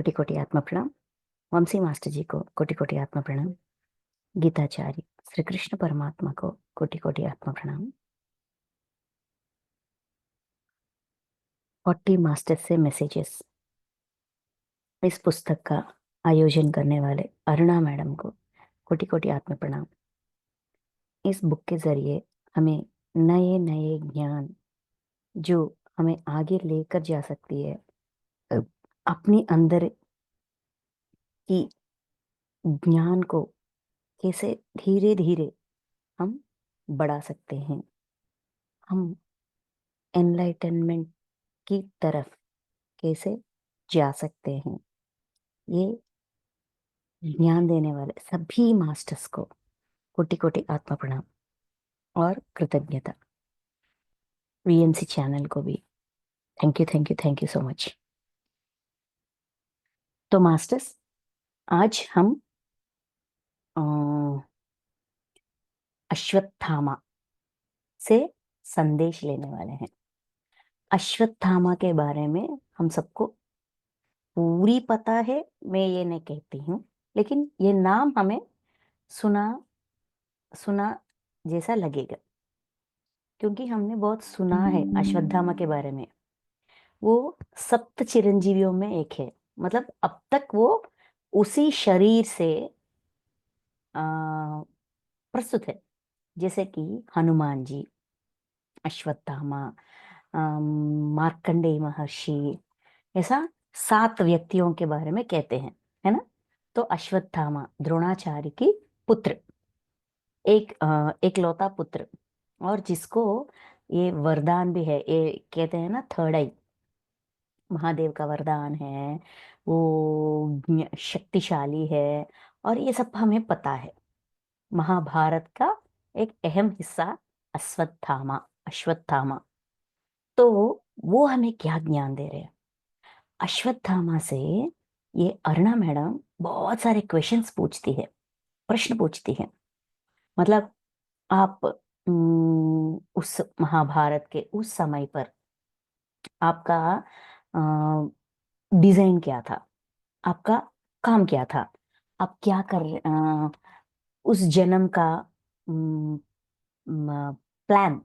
कोटि कोटि आत्मा प्रणाम। वंशी मास्टर जी को कोटि कोटि आत्मा प्रणाम। गीताचार्य श्री कृष्ण परमात्मा को कोटि कोटि आत्मा प्रणाम। 40 मास्टर से मैसेजेस, इस पुस्तक का आयोजन करने वाले अरुणा मैडम को कोटि कोटि आत्मा प्रणाम। इस बुक के जरिए हमें नए नए ज्ञान जो हमें आगे लेकर जा सकती है, अ, अपनी अंदर की ज्ञान को कैसे धीरे धीरे हम बढ़ा सकते हैं, हम एनलाइटनमेंट की तरफ कैसे जा सकते हैं। ये ज्ञान देने वाले सभी मास्टर्स को कोटि कोटि आत्मा प्रणाम और कृतज्ञता। वीएनसी चैनल को भी thank you thank you thank you so much. तो मास्टर्स, आज हम अ, अश्वत्थामा से संदेश लेने वाले हैं। अश्वत्थामा के बारे में हम सबको पूरी पता है, मैं ये नहीं कहती हूँ, लेकिन ये नाम हमें सुना सुना जैसा लगेगा, क्योंकि हमने बहुत सुना है अश्वत्थामा के बारे में। वो सप्त चिरंजीवियों में एक है, मतलब अब तक वो उसी शरीर से आ, प्रस्तुत है, जैसे कि हनुमान जी, अश्वत्थामा, मार्कंडेय महर्षि, ऐसा 7 व्यक्तियों के बारे में कहते हैं, है ना। तो अश्वत्थामा द्रोणाचार्य की पुत्र, एकलौता पुत्र, और जिसको ये वरदान भी है, ये कहते हैं ना थर्ड आई, महादेव का वरदान है, वो शक्तिशाली है, और ये सब हमें पता है। महाभारत का एक अहम हिस्सा अश्वत्थामा, अश्वत्थामा। तो वो हमें क्या ज्ञान दे रहे हैं अश्वत्थामा से। ये अरुणा मैडम बहुत सारे क्वेश्चंस पूछती है, प्रश्न पूछती है। मतलब आप उस महाभारत के उस समय पर आपका डिजाइन क्या था, आपका काम क्या था, आप क्या कर उस जन्म का प्लान,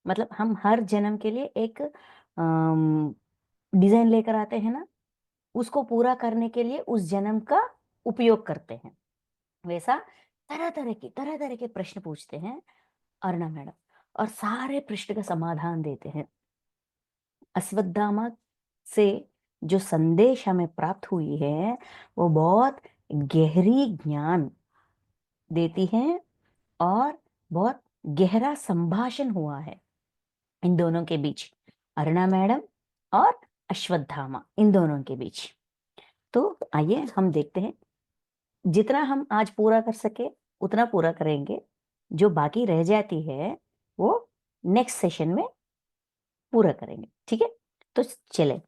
मतलब हम हर जन्म के लिए एक डिजाइन लेकर आते हैं ना, उसको पूरा करने के लिए उस जन्म का उपयोग करते हैं। वैसा तरह तरह के प्रश्न पूछते हैं अरुणा मैडम, और सारे प्रश्न का समाधान देते हैं। अश्वत्थामा से जो संदेश हमें प्राप्त हुई है, वो बहुत गहरी ज्ञान देती है, और बहुत गहरा संभाषण हुआ है इन दोनों के बीच, अरुणा मैडम और अश्वत्थामा, इन दोनों के बीच। तो आइए हम देखते हैं, जितना हम आज पूरा कर सके उतना पूरा करेंगे, जो बाकी रह जाती है वो नेक्स्ट सेशन में पूरा करेंगे, ठीक है। तो चले,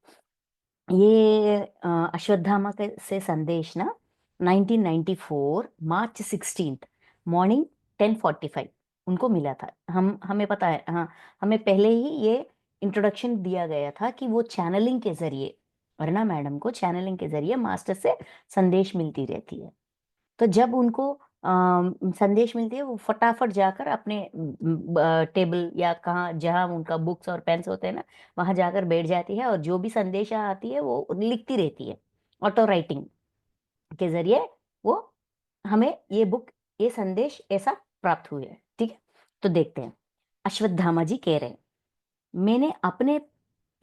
ये अश्वत्थामा के से संदेश ना 1994 मार्च 16 मॉर्निंग 10:45 उनको मिला था। हमें पता है, हाँ, हमें पहले ही ये इंट्रोडक्शन दिया गया था कि वो चैनलिंग के जरिए, अरुणा मैडम को चैनलिंग के जरिए मास्टर से संदेश मिलती रहती है। तो जब उनको संदेश मिलती है, वो फटाफट जाकर अपने टेबल या कहाँ जहाँ उनका बुक्स और पेन्स होते हैं ना, वहां जाकर बैठ जाती है, और जो भी संदेश आती है वो लिखती रहती है। ऑटो राइटिंग के जरिए वो हमें ये बुक, ये संदेश ऐसा प्राप्त हुए है, ठीक है। तो देखते हैं, अश्वत्थामा जी कह रहे हैं, मैंने अपने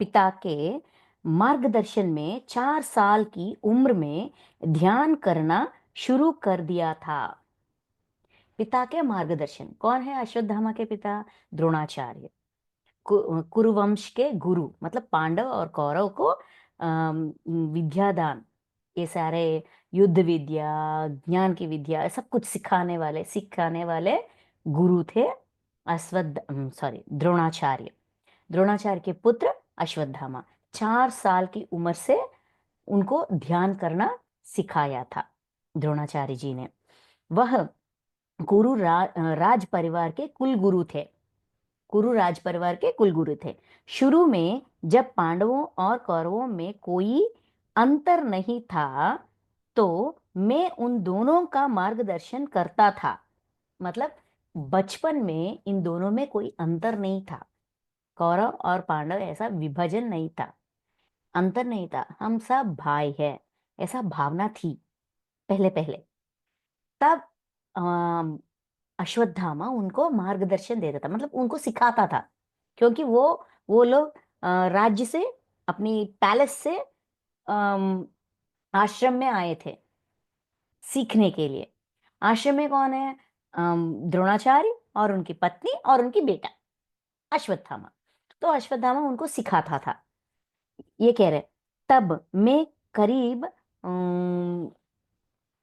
पिता के मार्गदर्शन में 4 साल की उम्र में ध्यान करना शुरू कर दिया था। पिता के मार्गदर्शन, कौन है अश्वत्थामा के पिता? द्रोणाचार्य, कुरुवंश के गुरु, मतलब पांडव और कौरव को विद्यादान, ये सारे युद्ध विद्या, ज्ञान की विद्या, सब कुछ सिखाने वाले गुरु थे द्रोणाचार्य। द्रोणाचार्य के पुत्र अश्वत्थामा, 4 साल की उम्र से उनको ध्यान करना सिखाया था द्रोणाचार्य जी ने। वह राज परिवार के कुल गुरु थे, कुरु राज परिवार के कुल गुरु थे। शुरू में जब पांडवों और कौरवों में कोई अंतर नहीं था तो मैं उन दोनों का मार्गदर्शन करता था। मतलब बचपन में इन दोनों में कोई अंतर नहीं था, कौरव और पांडव ऐसा विभाजन नहीं था, अंतर नहीं था, हम सब भाई है, ऐसा भावना थी पहले पहले। तब अम, अश्वत्थामा उनको मार्गदर्शन देता था, मतलब उनको सिखाता था, क्योंकि वो लोग राज्य से, अपनी पैलेस से आश्रम में आए थे सीखने के लिए। आश्रम में कौन है? द्रोणाचार्य और उनकी पत्नी और उनकी बेटा अश्वत्थामा। तो अश्वत्थामा उनको सिखाता था, ये कह रहे। तब मैं करीब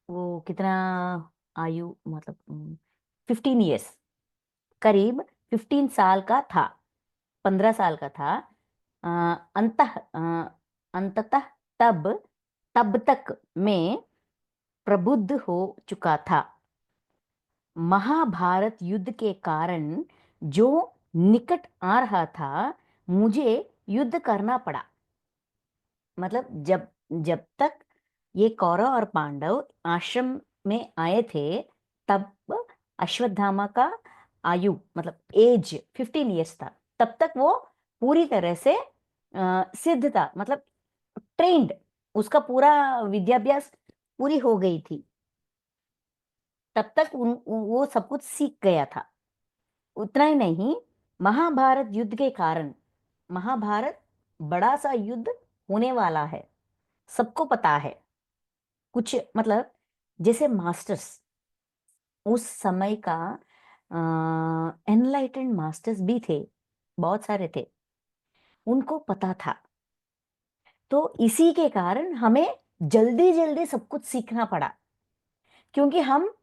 वो कितना आयु, मतलब 15 ईयर्स, करीब 15 साल का था, 15 साल का था। अ, अंततः तब तब तक मैं प्रबुद्ध हो चुका था। महाभारत युद्ध के कारण जो निकट आ रहा था, मुझे युद्ध करना पड़ा। मतलब जब जब तक ये कौरव और पांडव आश्रम में आए थे, तब अश्वत्थामा का आयु, मतलब एज 15 ईयर्स था। तब तक वो पूरी तरह से सिद्ध था, मतलब ट्रेंड, उसका पूरा विद्याभ्यास पूरी हो गई थी। तब तक वो सब कुछ सीख गया था। उतना ही नहीं, महाभारत युद्ध के कारण, महाभारत बड़ा सा युद्ध होने वाला है, सबको पता है। कुछ मतलब जैसे मास्टर्स, उस समय का एनलाइटेंड मास्टर्स भी थे, बहुत सारे थे, उनको पता था। तो इसी के कारण हमें जल्दी जल्दी सब कुछ सीखना पड़ा, क्योंकि हम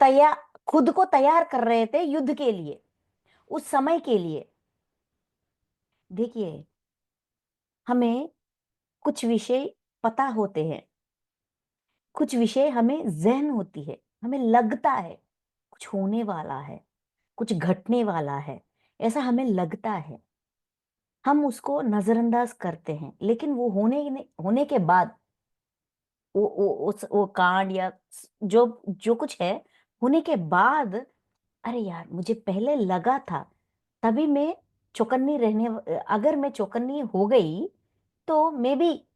तैयार, खुद को तैयार कर रहे थे युद्ध के लिए, उस समय के लिए। देखिए, हमें कुछ विषय पता होते हैं, कुछ विषय हमें जहन होती है, हमें लगता है कुछ होने वाला है, कुछ घटने वाला है, ऐसा हमें लगता है। हम उसको नजरअंदाज करते हैं, लेकिन वो होने के बाद, वो कांड या जो जो कुछ है, होने के बाद, अरे यार मुझे पहले लगा था, तभी मैं चौकन्नी रहने, अगर मैं चौकन्नी हो गई तो मे बी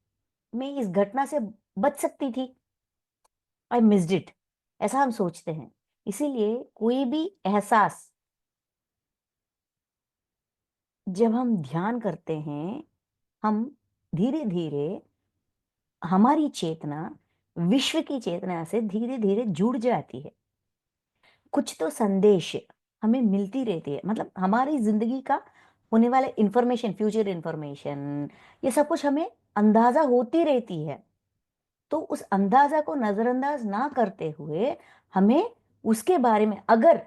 मैं इस घटना से बच सकती थी, आई मिस्ड इट, ऐसा हम सोचते हैं। इसीलिए कोई भी एहसास जब हम ध्यान करते हैं, हम धीरे धीरे, हमारी चेतना विश्व की चेतना से धीरे धीरे जुड़ जाती है। कुछ तो संदेश हमें मिलती रहती है, मतलब हमारी जिंदगी का होने वाला इंफॉर्मेशन, फ्यूचर इंफॉर्मेशन, ये सब कुछ हमें अंदाजा होती रहती है। तो उस अंदाजा को नजरअंदाज ना करते हुए, हमें उसके बारे में, अगर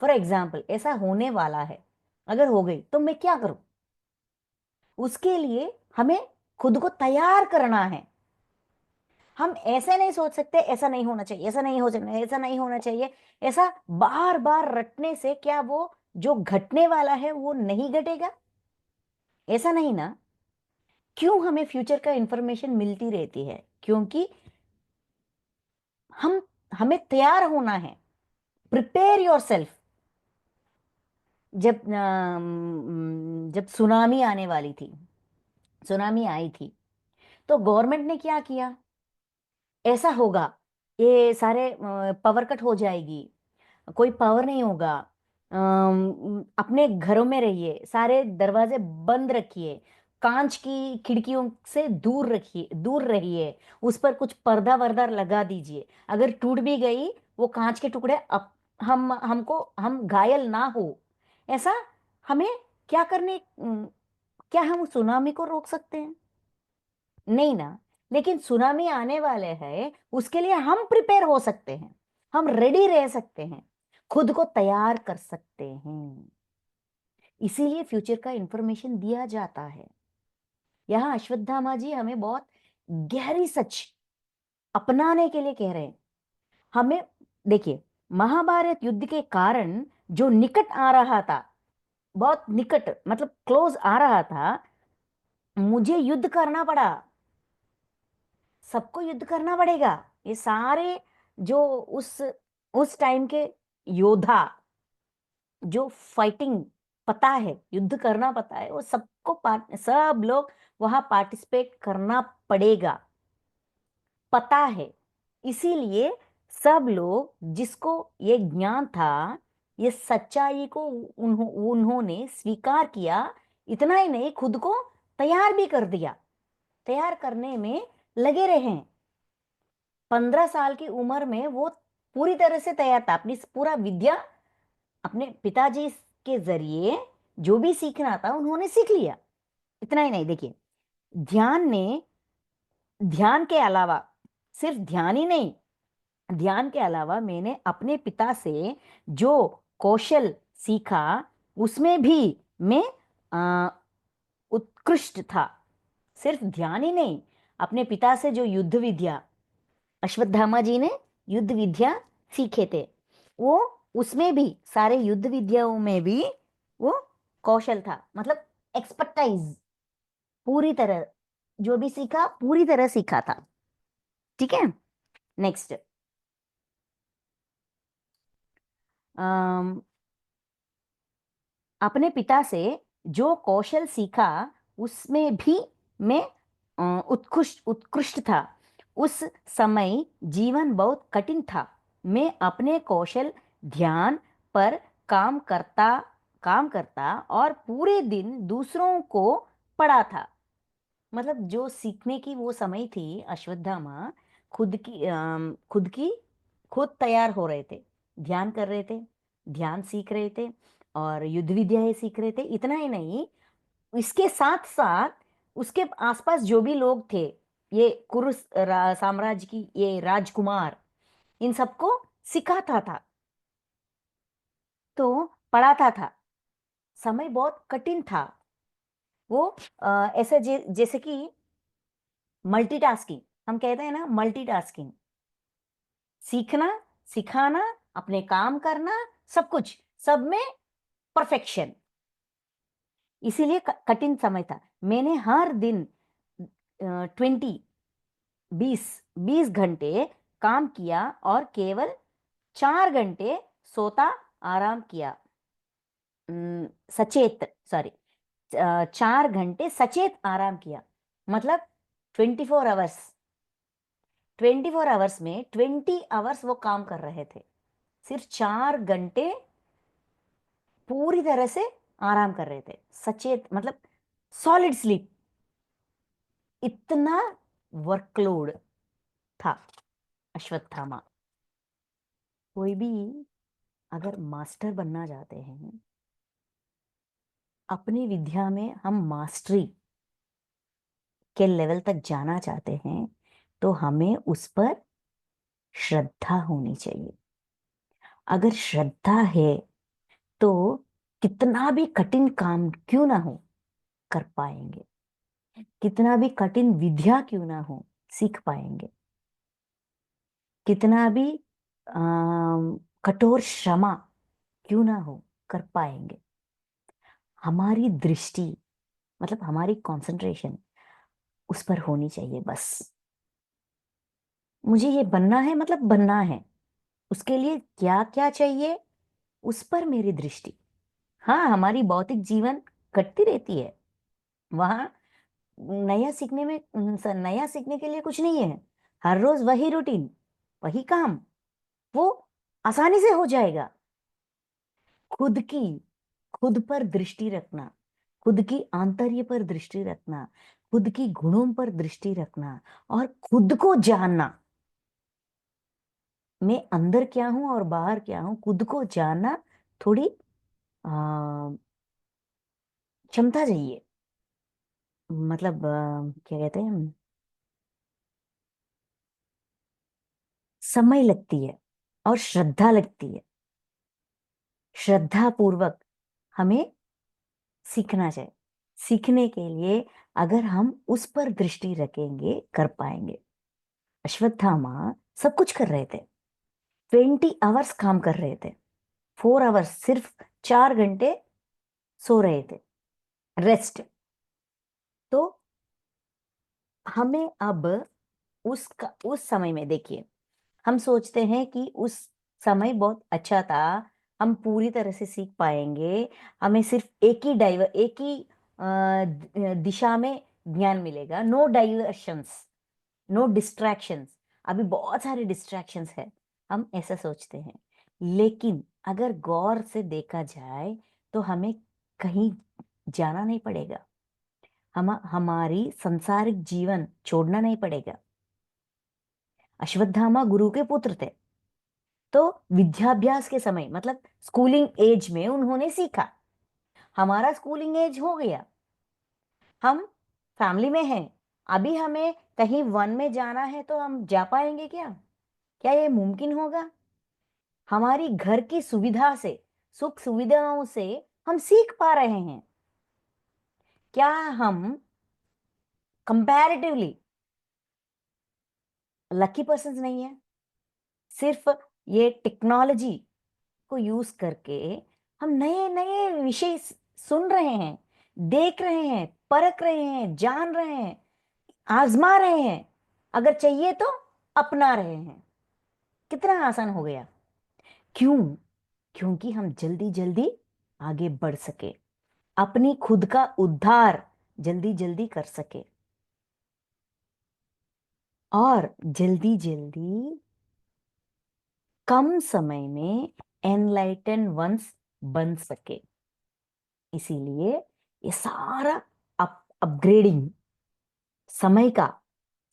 फॉर एग्जाम्पल ऐसा होने वाला है, अगर हो गई तो मैं क्या करूं, उसके लिए हमें खुद को तैयार करना है। हम ऐसे नहीं सोच सकते ऐसा नहीं होना चाहिए, ऐसा नहीं हो सकता, ऐसा नहीं होना चाहिए, ऐसा बार बार रटने से क्या वो जो घटने वाला है वो नहीं घटेगा? ऐसा नहीं ना। क्यों हमें फ्यूचर का इंफॉर्मेशन मिलती रहती है? क्योंकि हम हमें तैयार होना है, प्रिपेयर योर सेल्फ। जब सुनामी आने वाली थी, सुनामी आई थी, तो गवर्नमेंट ने क्या किया? ऐसा होगा, ये सारे पावर कट हो जाएगी, कोई पावर नहीं होगा, अपने घरों में रहिए, सारे दरवाजे बंद रखिए, कांच की खिड़कियों से दूर रखिए, दूर रहिए, उस पर कुछ पर्दा वर्दा लगा दीजिए, अगर टूट भी गई वो कांच के टुकड़े, हम घायल ना हो। ऐसा हमें क्या करने, क्या हम सुनामी को रोक सकते हैं? नहीं ना। लेकिन सुनामी आने वाले हैं, उसके लिए हम प्रिपेयर हो सकते हैं, हम रेडी रह सकते हैं, खुद को तैयार कर सकते हैं। इसीलिए फ्यूचर का इंफॉर्मेशन दिया जाता है। यहाँ अश्वत्थामा जी हमें बहुत गहरी सच अपनाने के लिए कह रहे हैं। हमें देखिए, महाभारत युद्ध के कारण जो निकट आ रहा था, बहुत निकट मतलब क्लोज आ रहा था, मुझे युद्ध करना पड़ा। सबको युद्ध करना पड़ेगा। ये सारे जो उस टाइम के योद्धा, जो फाइटिंग पता है, युद्ध करना पता है, वो सबको सब लोग वहां पार्टिसिपेट करना पड़ेगा, पता है। इसीलिए सब लोग, जिसको ये ज्ञान था, ये सच्चाई को उन्होंने स्वीकार किया। इतना ही नहीं, खुद को तैयार भी कर दिया, तैयार करने में लगे रहे। 15 साल की उम्र में वो पूरी तरह से तैयार था। अपनी पूरा विद्या अपने पिताजी के जरिए जो भी सीखना था उन्होंने सीख लिया। इतना ही नहीं, देखिए, ध्यान ने, ध्यान के अलावा, सिर्फ ध्यान ही नहीं, ध्यान के अलावा मैंने अपने पिता से जो कौशल सीखा उसमें भी मैं उत्कृष्ट था। सिर्फ ध्यान ही नहीं, अपने पिता से जो युद्ध विद्या, अश्वत्थामा जी ने युद्ध विद्या सीखे थे, वो उसमें भी, सारे युद्ध विद्याओं में भी वो कौशल था, मतलब एक्सपर्टाइज, पूरी तरह जो भी सीखा पूरी तरह सीखा था। ठीक है, नेक्स्ट, अपने पिता से जो कौशल सीखा उसमें भी मैं उत्कृष्ट उत्कृष्ट था। उस समय जीवन बहुत कठिन था। मैं अपने कौशल ध्यान पर काम करता काम करता और पूरे दिन दूसरों को पढ़ा था। मतलब जो सीखने की वो समय थी, अश्वत्थामा खुद तैयार हो रहे थे, ध्यान कर रहे थे, ध्यान सीख रहे थे और युद्ध विद्याएं सीख रहे थे। इतना ही नहीं, इसके साथ साथ उसके आसपास जो भी लोग थे, ये साम्राज्य की ये राजकुमार, इन सबको सिखाता था, तो पढ़ाता था। समय बहुत कठिन था। वो ऐसे जैसे कि मल्टीटास्किंग, हम कहते हैं ना, मल्टीटास्किंग, सीखना, सिखाना, अपने काम करना, सब कुछ, सब में परफेक्शन। इसीलिए कठिन समय था। मैंने हर दिन 20 घंटे काम किया और केवल 4 घंटे सोता आराम किया। सचेत, सॉरी, 4 घंटे सचेत आराम किया, मतलब 24 आवर्स। 24 आवर्स में 20 आवर्स वो काम कर रहे थे, सिर्फ 4 घंटे पूरी तरह से आराम कर रहे थे, सचेत, मतलब सॉलिड स्लीप। इतना वर्कलोड था अश्वत्थामा। कोई भी अगर मास्टर बनना चाहते हैं, अपनी विद्या में हम मास्टरी के लेवल तक जाना चाहते हैं, तो हमें उस पर श्रद्धा होनी चाहिए। अगर श्रद्धा है तो कितना भी कठिन काम क्यों ना हो, कर पाएंगे। कितना भी कठिन विद्या क्यों ना हो, सीख पाएंगे। कितना भी कठोर श्रम क्यों ना हो, कर पाएंगे। हमारी दृष्टि, मतलब हमारी कंसंट्रेशन उस पर होनी चाहिए बस। मुझे ये बनना है, मतलब बनना है, उसके लिए क्या क्या चाहिए, उस पर मेरी दृष्टि। हाँ, हमारी भौतिक जीवन कटती रहती है, वहां नया सीखने के लिए कुछ नहीं है। हर रोज वही रूटीन, वही काम, वो आसानी से हो जाएगा। खुद की खुद पर दृष्टि रखना, खुद की आंतर्य पर दृष्टि रखना, खुद की गुणों पर दृष्टि रखना और खुद को जानना, मैं अंदर क्या हूं और बाहर क्या हूं, खुद को जानना, थोड़ी क्षमता चाहिए। मतलब क्या कहते हैं, समय लगती है और श्रद्धा लगती है। श्रद्धा पूर्वक हमें सीखना चाहिए। सीखने के लिए अगर हम उस पर दृष्टि रखेंगे, कर पाएंगे। अश्वत्थामा सब कुछ कर रहे थे, 20 आवर्स काम कर रहे थे, 4 आवर्स, सिर्फ 4 घंटे सो रहे थे, रेस्ट। तो हमें अब उस समय में देखिए, हम सोचते हैं कि उस समय बहुत अच्छा था, हम पूरी तरह से सीख पाएंगे, हमें सिर्फ एक ही दिशा में ज्ञान मिलेगा, नो डाइवर्शंस, नो डिस्ट्रैक्शंस। अभी बहुत सारे डिस्ट्रैक्शंस है, हम ऐसा सोचते हैं। लेकिन अगर गौर से देखा जाए तो हमें कहीं जाना नहीं पड़ेगा, हम हमारी संसारिक जीवन छोड़ना नहीं पड़ेगा। अश्वत्थामा गुरु के पुत्र थे, तो विद्याभ्यास के समय मतलब स्कूलिंग एज में उन्होंने सीखा। हमारा स्कूलिंग एज हो गया, हम फैमिली में हैं, अभी हमें कहीं वन में जाना है तो हम जा पाएंगे क्या? क्या ये मुमकिन होगा? हमारी घर की सुविधा से, सुख सुविधाओं से हम सीख पा रहे हैं। क्या हम कंपैरेटिवली लकी पर्सन नहीं है? सिर्फ ये टेक्नोलॉजी को यूज करके हम नए नए विषय सुन रहे हैं, देख रहे हैं, परख रहे हैं, जान रहे हैं, आजमा रहे हैं, अगर चाहिए तो अपना रहे हैं। कितना आसान हो गया। क्यों? क्योंकि हम जल्दी जल्दी आगे बढ़ सके, अपनी खुद का उद्धार जल्दी जल्दी कर सके, और जल्दी जल्दी कम समय में एनलाइटन वंस बन सके। इसीलिए ये सारा अपग्रेडिंग, समय का,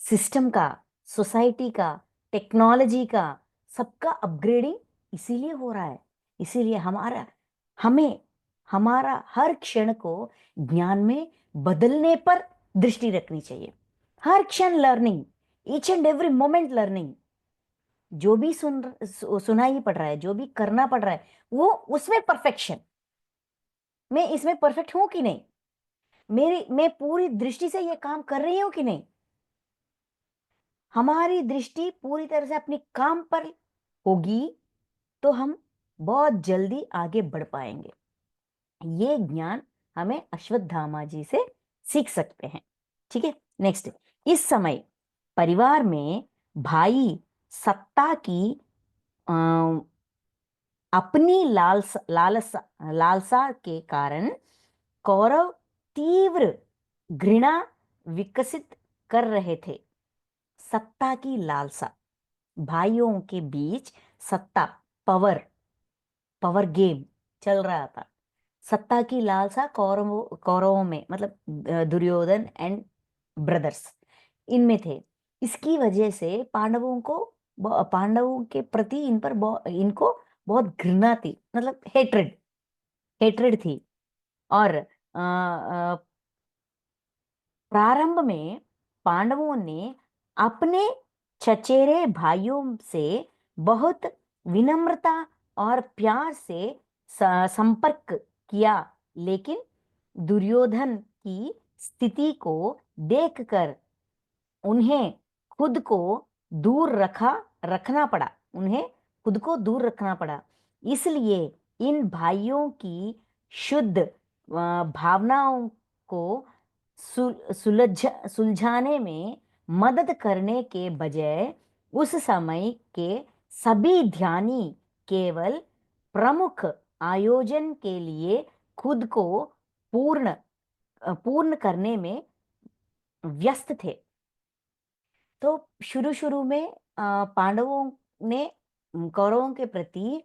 सिस्टम का, सोसाइटी का, टेक्नोलॉजी का, सबका अपग्रेडिंग इसीलिए हो रहा है। इसीलिए हमें हमारा हर क्षण को ज्ञान में बदलने पर दृष्टि रखनी चाहिए। हर क्षण learning, each and every moment learning. जो भी सुनाई पड़ रहा है, जो भी करना पड़ रहा है, वो उसमें परफेक्शन, मैं इसमें परफेक्ट हूं कि नहीं, मैं पूरी दृष्टि से ये काम कर रही हूं कि नहीं। हमारी दृष्टि पूरी तरह से अपने काम पर होगी तो हम बहुत जल्दी आगे बढ़ पाएंगे। ये ज्ञान हमें अश्वत्थामा जी से सीख सकते हैं। ठीक है, नेक्स्ट। इस समय परिवार में भाई सत्ता की अ, अपनी लालसा के कारण कौरव तीव्र घृणा विकसित कर रहे थे। सत्ता की लालसा, भाइयों के बीच सत्ता, पावर, पावर गेम चल रहा था। सत्ता की लालसा कौरवों में मतलब दुर्योधन एंड ब्रदर्स इनमें थे। इसकी वजह से पांडवों के प्रति इनको बहुत घृणा थी, मतलब हेट्रेड, हेट्रेड थी। और प्रारंभ में पांडवों ने अपने चचेरे भाइयों से बहुत विनम्रता और प्यार से संपर्क किया, लेकिन दुर्योधन की स्थिति को देखकर उन्हें खुद को रखना पड़ा, उन्हें खुद को दूर रखना पड़ा। इसलिए इन भाइयों की शुद्ध भावनाओं को सुलझाने में मदद करने के बजाय उस समय के सभी ध्यानी केवल प्रमुख आयोजन के लिए खुद को पूर्ण करने में व्यस्त थे। तो शुरू शुरू में पांडवों ने कौरवों के प्रति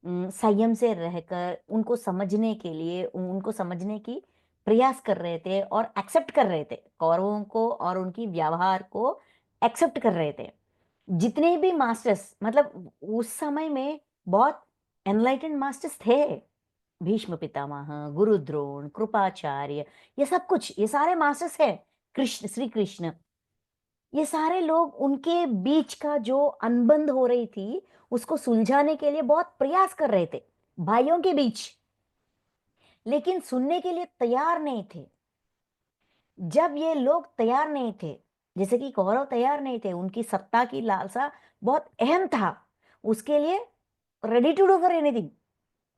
संयम से रहकर उनको समझने के लिए, उनको समझने की प्रयास कर रहे थे और एक्सेप्ट कर रहे थे, कौरवों को और उनकी व्यवहार को एक्सेप्ट कर रहे थे। जितने भी मास्टर्स, मतलब उस समय में बहुत एनलाइटेंड मास्टर्स थे, भीष्म पितामह, गुरु द्रोण, कृपाचार्य, ये सब कुछ, ये सारे मास्टर्स हैं। कृष्ण, श्री कृष्ण, ये सारे लोग, उनके बीच का जो अनबंध हो रही थी उसको सुलझाने के लिए बहुत प्रयास कर रहे थे भाइयों के बीच, लेकिन सुनने के लिए तैयार नहीं थे। जब ये लोग तैयार नहीं थे, जैसे कि कौरव तैयार नहीं थे, उनकी सत्ता की लालसा बहुत अहम था, उसके लिए ready to do for anything,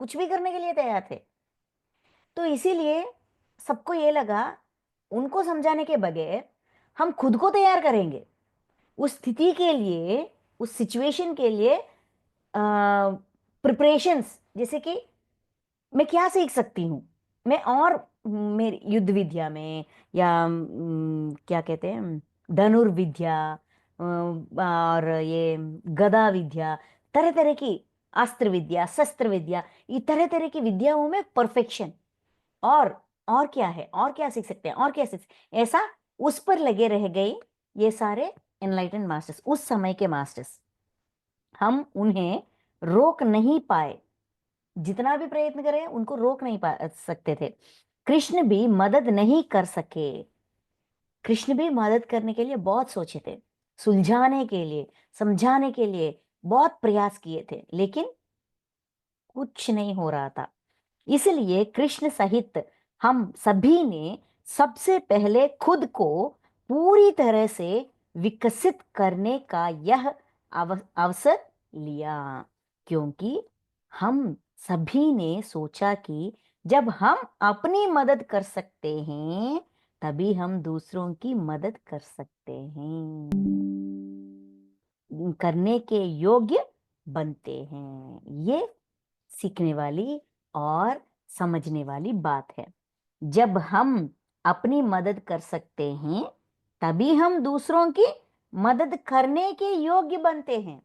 कुछ भी करने के लिए तैयार थे। तो इसीलिए सबको ये लगा, उनको समझाने के बगैर हम खुद को तैयार करेंगे, उस स्थिति के लिए, उस सिचुएशन के लिए प्रिपरेशंस, जैसे कि मैं क्या सीख सकती हूँ, मैं और मेरी युद्ध विद्या में, या क्या कहते हैं, धनुर्विद्या, और ये गदा विद्या, तरह तरह की अस्त्र विद्या, शस्त्र विद्या, ये तरह तरह की विद्याओं में परफेक्शन। और क्या है, और क्या सीख सकते हैं, और क्या सीख, ऐसा उस पर लगे रह गए ये सारे एनलाइटेंड मास्टर्स, उस समय के मास्टर्स। हम उन्हें रोक नहीं पाए, जितना भी प्रयत्न करें उनको रोक नहीं पा सकते थे। कृष्ण भी मदद नहीं कर सके, कृष्ण भी मदद करने के लिए बहुत सोचे थे, सुलझाने के लिए, समझाने के लिए बहुत प्रयास किए थे, लेकिन कुछ नहीं हो रहा था। इसलिए कृष्ण सहित हम सभी ने सबसे पहले खुद को पूरी तरह से विकसित करने का यह अवसर लिया, क्योंकि हम सभी ने सोचा कि जब हम अपनी मदद कर सकते हैं तभी हम दूसरों की मदद कर सकते हैं, करने के योग्य बनते हैं। ये सीखने वाली और समझने वाली बात है। जब हम अपनी मदद कर सकते हैं तभी हम दूसरों की मदद करने के योग्य बनते हैं।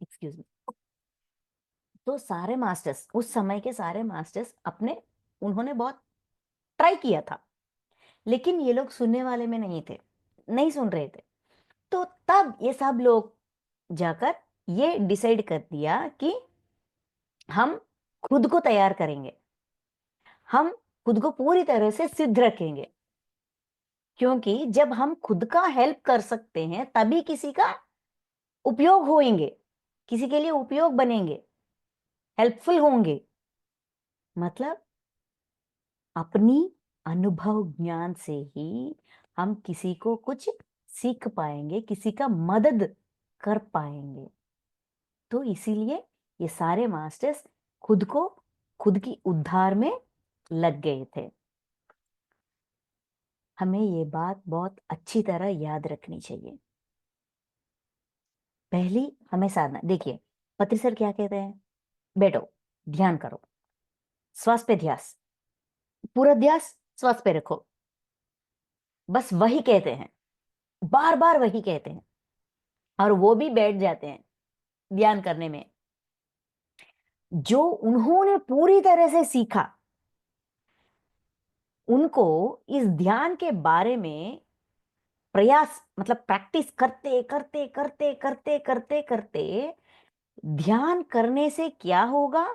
Excuse me. तो सारे मास्टर्स, उस समय के सारे मास्टर्स अपने, उन्होंने बहुत ट्राई किया था, लेकिन ये लोग सुनने वाले में नहीं थे, नहीं सुन रहे थे। तो तब ये सब लोग जाकर ये डिसाइड कर दिया कि हम खुद को तैयार करेंगे, हम खुद को पूरी तरह से सिद्ध रखेंगे, क्योंकि जब हम खुद का हेल्प कर सकते हैं तभी किसी का उपयोग होएंगे, किसी के लिए उपयोग बनेंगे, हेल्पफुल होंगे। मतलब अपनी अनुभव ज्ञान से ही हम किसी को कुछ सीख पाएंगे, किसी का मदद कर पाएंगे। तो इसीलिए ये सारे मास्टर्स खुद को, खुद की उद्धार में लग गए थे। हमें ये बात बहुत अच्छी तरह याद रखनी चाहिए। पहली हमें साधना, देखिए पत्री सर क्या कहते हैं, बैठो, ध्यान करो, श्वास पे ध्यास, पूरा ध्यास श्वास पे रखो, बस वही कहते हैं, बार बार वही कहते हैं, और वो भी बैठ जाते हैं ध्यान करने में। जो उन्होंने पूरी तरह से सीखा, उनको इस ध्यान के बारे में प्रयास, मतलब प्रैक्टिस करते करते करते करते करते करते, ध्यान करने से क्या होगा,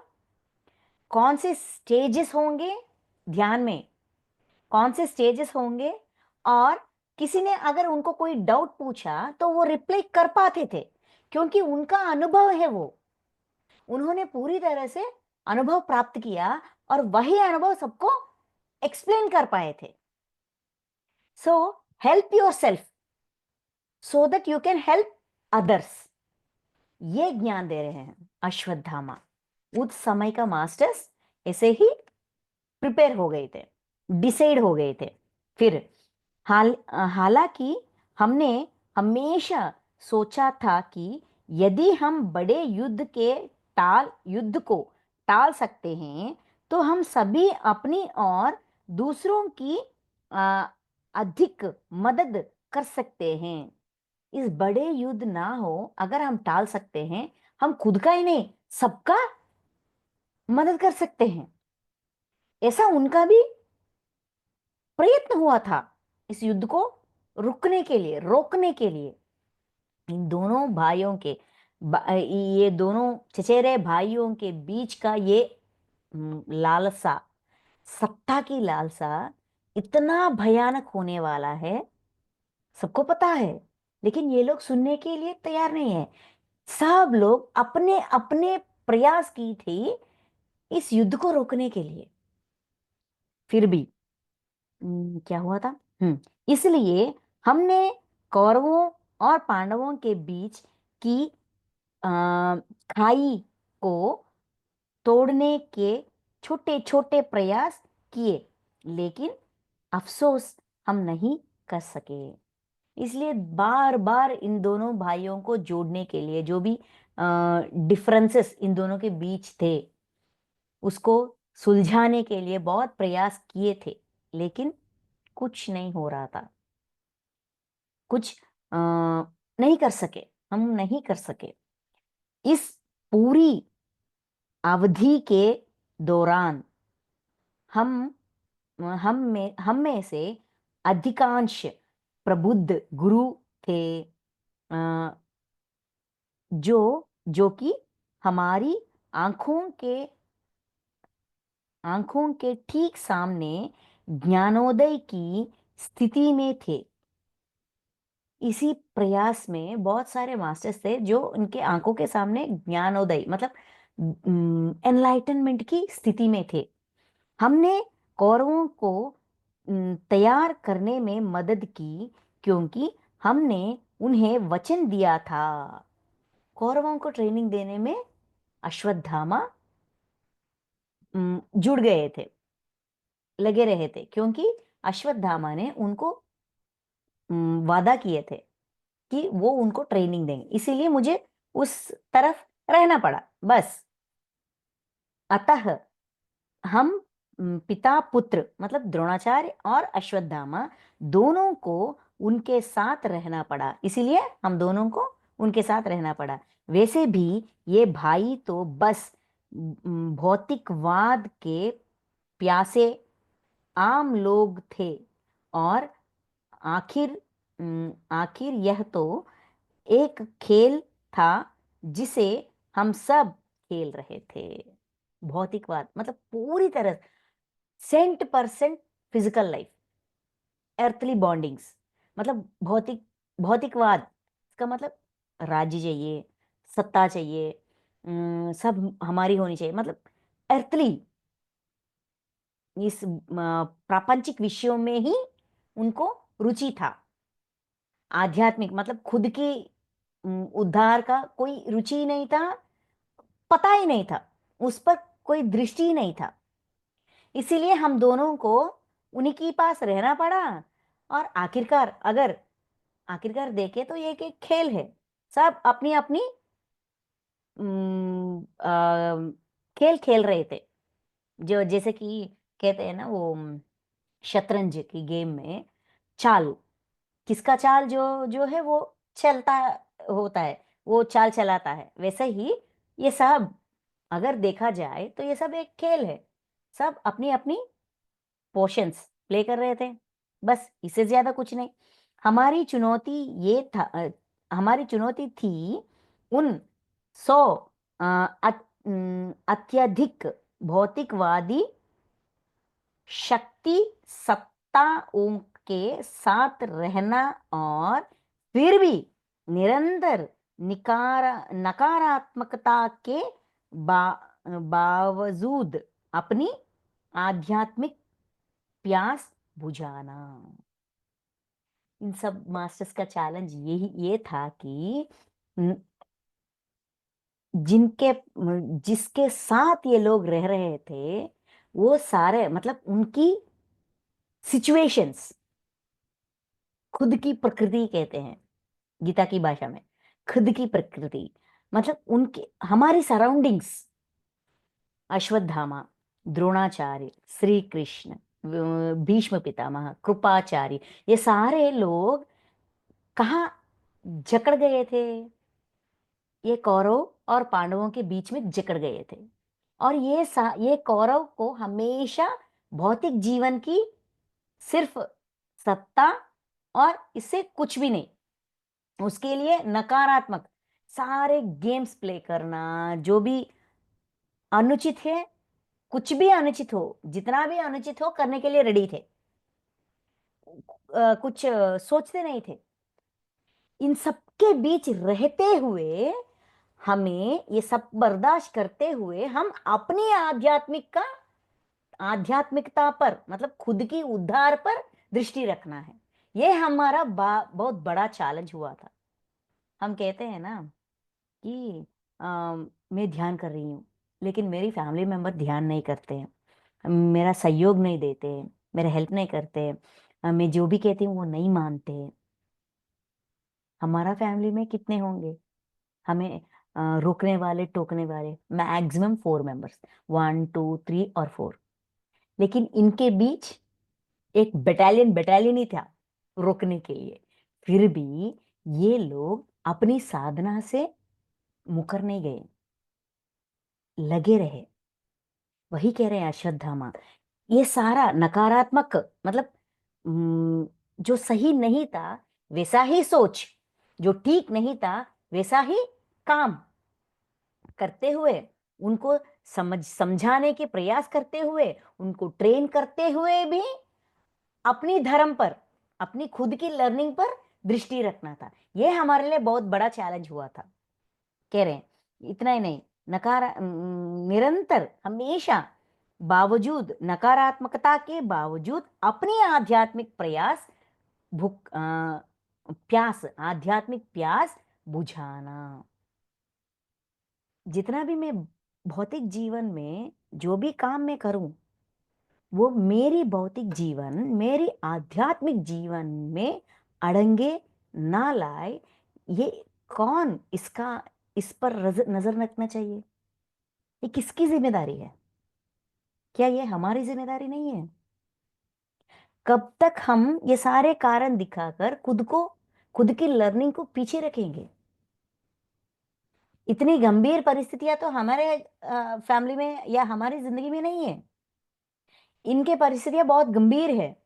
कौन से स्टेजेस होंगे ध्यान में, कौन से स्टेजेस होंगे, और किसी ने अगर उनको कोई डाउट पूछा तो वो रिप्लाई कर पाते थे, क्योंकि उनका अनुभव है वो, उन्होंने पूरी तरह से अनुभव प्राप्त किया और वही अनुभव सबको एक्सप्लेन कर पाए थे। So help your self so that you can help others, ये ज्ञान दे रहे हैं अश्वत्थामा। उस समय का मास्टर्स ऐसे ही प्रिपेयर हो गए थे, डिसाइड हो गए थे। फिर हालांकि हमने हमेशा सोचा था कि यदि हम बड़े युद्ध को टाल सकते हैं तो हम सभी अपनी और दूसरों की आ, अधिक मदद कर सकते हैं। इस बड़े युद्ध ना हो, अगर हम टाल सकते हैं, हम खुद का ही नहीं सबका मदद कर सकते हैं। ऐसा उनका भी प्रयत्न हुआ था इस युद्ध को रुकने के लिए, रोकने के लिए। इन दोनों भाइयों के, ये दोनों चचेरे भाइयों के बीच का ये लालसा, सत्ता की लालसा इतना भयानक होने वाला है, सबको पता है, लेकिन ये लोग सुनने के लिए तैयार नहीं है। सब लोग अपने अपने प्रयास की थी इस युद्ध को रोकने के लिए, फिर भी क्या हुआ था, इसलिए हमने कौरवों और पांडवों के बीच की खाई को तोड़ने के छोटे छोटे प्रयास किए, लेकिन अफसोस हम नहीं कर सके। इसलिए बार बार इन दोनों भाइयों को जोड़ने के लिए जो भी डिफरेंसेस इन दोनों के बीच थे उसको सुलझाने के लिए बहुत प्रयास किए थे, लेकिन कुछ नहीं हो रहा था। कुछ नहीं कर सके, हम नहीं कर सके। इस पूरी अवधि के दौरान हम हम में से अधिकांश प्रबुद्ध गुरु थे, अ, जो जो कि हमारी आंखों के आंखों के ठीक सामने ज्ञानोदय की स्थिति में थे। इसी प्रयास में बहुत सारे मास्टर्स थे जो उनके आंखों के सामने ज्ञानोदय मतलब एनलाइटनमेंट की स्थिति में थे। हमने कौरवों को तैयार करने में मदद की, क्योंकि हमने उन्हें वचन दिया था। कौरवों को ट्रेनिंग देने में अश्वत्थामा जुड़ गए थे, लगे रहे थे, क्योंकि अश्वत्थामा ने उनको वादा किए थे कि वो उनको ट्रेनिंग देंगे। इसीलिए मुझे उस तरफ रहना पड़ा बस। अतः हम पिता पुत्र मतलब द्रोणाचार्य और अश्वत्थामा दोनों को उनके साथ रहना पड़ा, इसीलिए हम दोनों को उनके साथ रहना पड़ा। वैसे भी ये भाई तो बस भौतिकवाद के प्यासे आम लोग थे, और आखिर आखिर यह तो एक खेल था जिसे हम सब खेल रहे थे। भौतिकवाद मतलब पूरी तरह 100% फिजिकल लाइफ, एर्थली बॉन्डिंग्स, मतलब भौतिकवाद इसका मतलब राज्य चाहिए, सत्ता चाहिए, सब हमारी होनी चाहिए, मतलब एर्थली, इस प्रापंचिक विषयों में ही उनको रुचि था। आध्यात्मिक मतलब खुद की उद्धार का कोई रुचि ही नहीं था, पता ही नहीं था, उस पर कोई दृष्टि ही नहीं था। इसीलिए हम दोनों को उन्हीं के पास रहना पड़ा। और आखिरकार देखे तो ये एक खेल है। सब अपनी अपनी खेल खेल रहे थे। जो जैसे कि कहते हैं ना वो शतरंज की गेम में चाल, किसका चाल जो जो है वो चलता होता है, वो चाल चलाता है, वैसे ही ये सब अगर देखा जाए तो ये सब एक खेल है। सब अपनी अपनी पोर्शंस प्ले कर रहे थे, बस इससे ज्यादा कुछ नहीं। हमारी चुनौती ये था हमारी चुनौती थी उन 100 अत्यधिक भौतिकवादी शक्ति सत्ताओं के साथ रहना, और फिर भी निरंतर नकारात्मकता के बावजूद अपनी आध्यात्मिक प्यास बुझाना। इन सब मास्टर्स का चैलेंज ये था कि न- जिनके जिसके साथ ये लोग रह रहे थे वो सारे मतलब उनकी सिचुएशंस, खुद की प्रकृति कहते हैं गीता की भाषा में, खुद की प्रकृति मतलब उनकी हमारी सराउंडिंग्स, अश्वत्थामा, द्रोणाचार्य, श्री कृष्ण, भीष्म पितामह, कृपाचार्य, ये सारे लोग कहाँ जकड़ गए थे? ये कौरव और पांडवों के बीच में जकड़ गए थे। और ये कौरव को हमेशा भौतिक जीवन की सिर्फ सत्ता, और इससे कुछ भी नहीं, उसके लिए नकारात्मक सारे गेम्स प्ले करना, जो भी अनुचित है, कुछ भी अनुचित हो, जितना भी अनुचित हो करने के लिए रेडी थे। कुछ सोचते नहीं थे। इन सबके बीच रहते हुए हमें ये सब बर्दाश्त करते हुए हम अपनी आध्यात्मिकता पर मतलब खुद की उद्धार पर दृष्टि रखना है। ये हमारा बहुत बड़ा चैलेंज हुआ था। हम कहते हैं ना कि मैं ध्यान कर रही हूँ, लेकिन मेरी फैमिली मेंबर ध्यान नहीं करते हैं, मेरा सहयोग नहीं देते, मेरा हेल्प नहीं करते, मैं जो भी कहती हूँ वो नहीं मानते। हमारा फैमिली में कितने होंगे हमें रोकने वाले, टोकने वाले? मैक्सिमम 4 मेंबर्स, 1 2 3 और 4। लेकिन इनके बीच एक बटालियन बटालियन ही था रोकने के लिए। फिर भी ये लोग अपनी साधना से मुकर नहीं गए, लगे रहे। वही कह रहे हैं अश्वत्थामा, ये सारा नकारात्मक, मतलब जो सही नहीं था वैसा ही सोच, जो ठीक नहीं था वैसा ही काम करते हुए, उनको समझाने के प्रयास करते हुए, उनको ट्रेन करते हुए भी अपनी धर्म पर, अपनी खुद की लर्निंग पर दृष्टि रखना था। यह हमारे लिए बहुत बड़ा चैलेंज हुआ था। कह रहे हैं इतना ही नहीं, निरंतर हमेशा बावजूद, नकारात्मकता के बावजूद अपनी आध्यात्मिक प्रयास, प्यास, आध्यात्मिक प्यास बुझाना। जितना भी मैं भौतिक जीवन में जो भी काम मैं करूं, वो मेरी भौतिक जीवन, मेरी आध्यात्मिक जीवन में अड़ंगे ना लाए। ये कौन इसका, इस पर नजर रखना चाहिए? ये किसकी जिम्मेदारी है? क्या ये हमारी जिम्मेदारी नहीं है? कब तक हम ये सारे कारण दिखाकर खुद को, खुद की लर्निंग को पीछे रखेंगे? इतनी गंभीर परिस्थितियां तो हमारे फैमिली में या हमारी जिंदगी में नहीं है। इनके परिस्थितियां बहुत गंभीर है।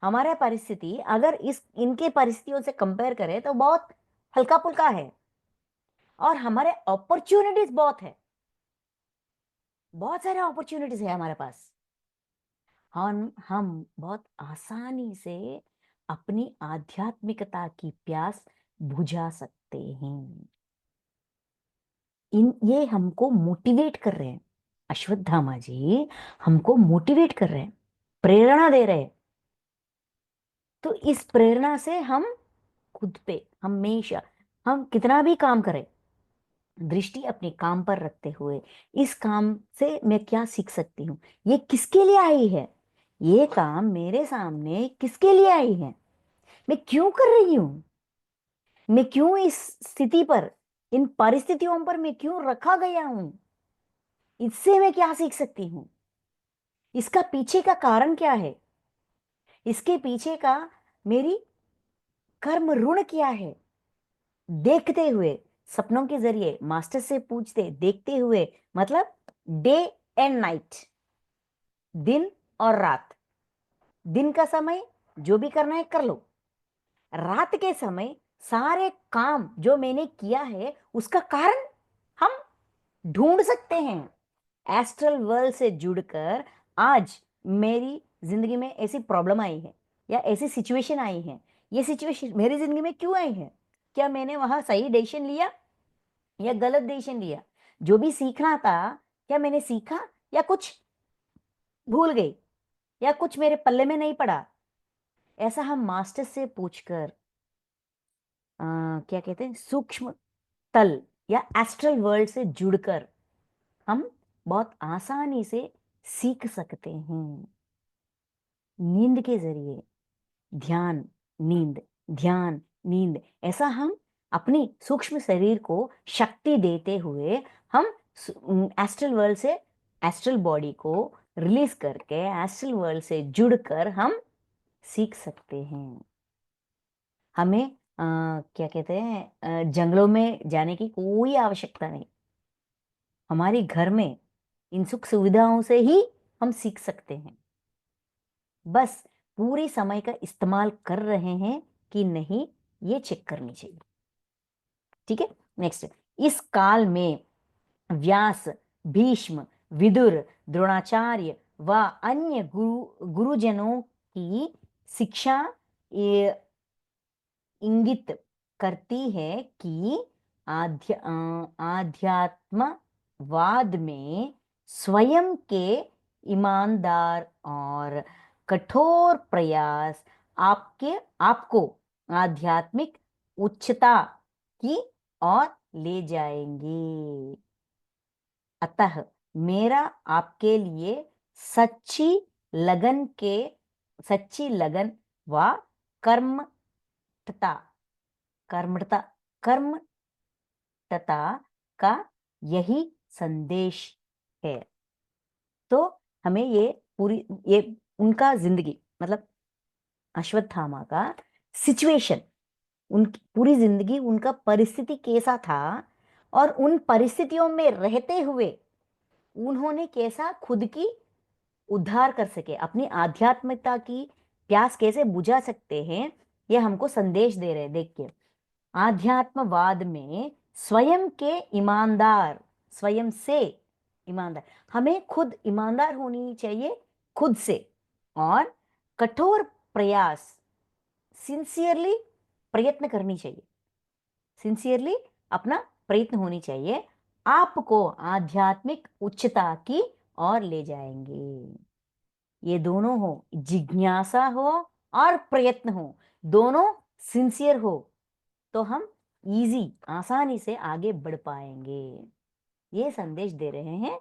हमारा परिस्थिति अगर इस इनके परिस्थितियों से कंपेयर करें तो बहुत हल्का फुल्का है। और हमारे अपॉर्चुनिटीज बहुत है, बहुत सारे अपॉर्चुनिटीज है हमारे पास। हम बहुत आसानी से अपनी आध्यात्मिकता की प्यास बुझा सकते हैं। इन ये हमको मोटिवेट कर रहे हैं, अश्वत्थामा जी हमको मोटिवेट कर रहे हैं, प्रेरणा दे रहे हैं। तो इस प्रेरणा से हम खुद पे हमेशा, हम कितना भी काम करें, दृष्टि अपने काम पर रखते हुए, इस काम से मैं क्या सीख सकती हूँ, ये किसके लिए आई है, ये काम मेरे सामने किसके लिए आई है, मैं क्यों कर रही हूं, मैं क्यों इस स्थिति पर, इन परिस्थितियों पर मैं क्यों रखा गया हूं, इससे मैं क्या सीख सकती हूँ, इसका पीछे का कारण क्या है, इसके पीछे का मेरी कर्म ऋण क्या है। देखते हुए, सपनों के जरिए मास्टर से पूछते, देखते हुए, मतलब डे एंड नाइट, दिन और रात। दिन का समय जो भी करना है कर लो, रात के समय सारे काम जो मैंने किया है उसका कारण हम ढूंढ सकते हैं। एस्ट्रल वर्ल्ड से जुड़कर आज मेरी जिंदगी में ऐसी प्रॉब्लम आई है या ऐसी सिचुएशन आई है, ये सिचुएशन मेरी जिंदगी में क्यों आई है, क्या मैंने वहां सही डिसीजन लिया या गलत डिसीजन लिया, जो भी सीखना था क्या मैंने सीखा या कुछ भूल गई या कुछ मेरे पल्ले में नहीं पड़ा। ऐसा हम मास्टर से पूछकर, क्या कहते हैं, सूक्ष्म तल या एस्ट्रल वर्ल्ड से जुड़कर हम बहुत आसानी से सीख सकते हैं। नींद के जरिए, ध्यान, नींद, ध्यान, नींद, ऐसा हम अपनी सूक्ष्म शरीर को शक्ति देते हुए हम एस्ट्रल वर्ल्ड से, एस्ट्रल बॉडी को रिलीज करके एस्ट्रल वर्ल्ड से जुड़कर हम सीख सकते हैं। हमें क्या कहते हैं, जंगलों में जाने की कोई आवश्यकता नहीं। हमारे घर में इन सुख सुविधाओं से ही हम सीख सकते हैं। बस पूरे समय का इस्तेमाल कर रहे हैं कि नहीं, ये चेक करनी चाहिए। ठीक है, नेक्स्ट। इस काल में व्यास, भीष्म, विदुर, द्रोणाचार्य व अन्य गुरुजनों की शिक्षा ये इंगित करती है कि आध्यात्मवाद में स्वयं के ईमानदार और कठोर प्रयास आपके आपको आध्यात्मिक उच्चता की ओर ले जाएंगे। अतः मेरा आपके लिए सच्ची लगन के सच्ची लगन व कर्मठता, कर्मठता, कर्मठता का यही संदेश है। तो हमें ये उनका जिंदगी मतलब अश्वत्थामा का सिचुएशन, उनकी पूरी जिंदगी, उनका परिस्थिति कैसा था और उन परिस्थितियों में रहते हुए उन्होंने कैसा खुद की उद्धार कर सके, अपनी आध्यात्मिकता की प्यास कैसे बुझा सकते हैं, ये हमको संदेश दे रहे हैं। देखिए, आध्यात्मवाद में स्वयं के ईमानदार, स्वयं से ईमानदार, हमें खुद ईमानदार होनी चाहिए खुद से, और कठोर प्रयास, सिंसियरली प्रयत्न करनी चाहिए, सिंसियरली अपना प्रयत्न होनी चाहिए, आपको आध्यात्मिक उच्चता की ओर ले जाएंगे। ये दोनों हो, जिज्ञासा हो और प्रयत्न हो, दोनों सिंसियर हो, तो हम इजी आसानी से आगे बढ़ पाएंगे। ये संदेश दे रहे हैं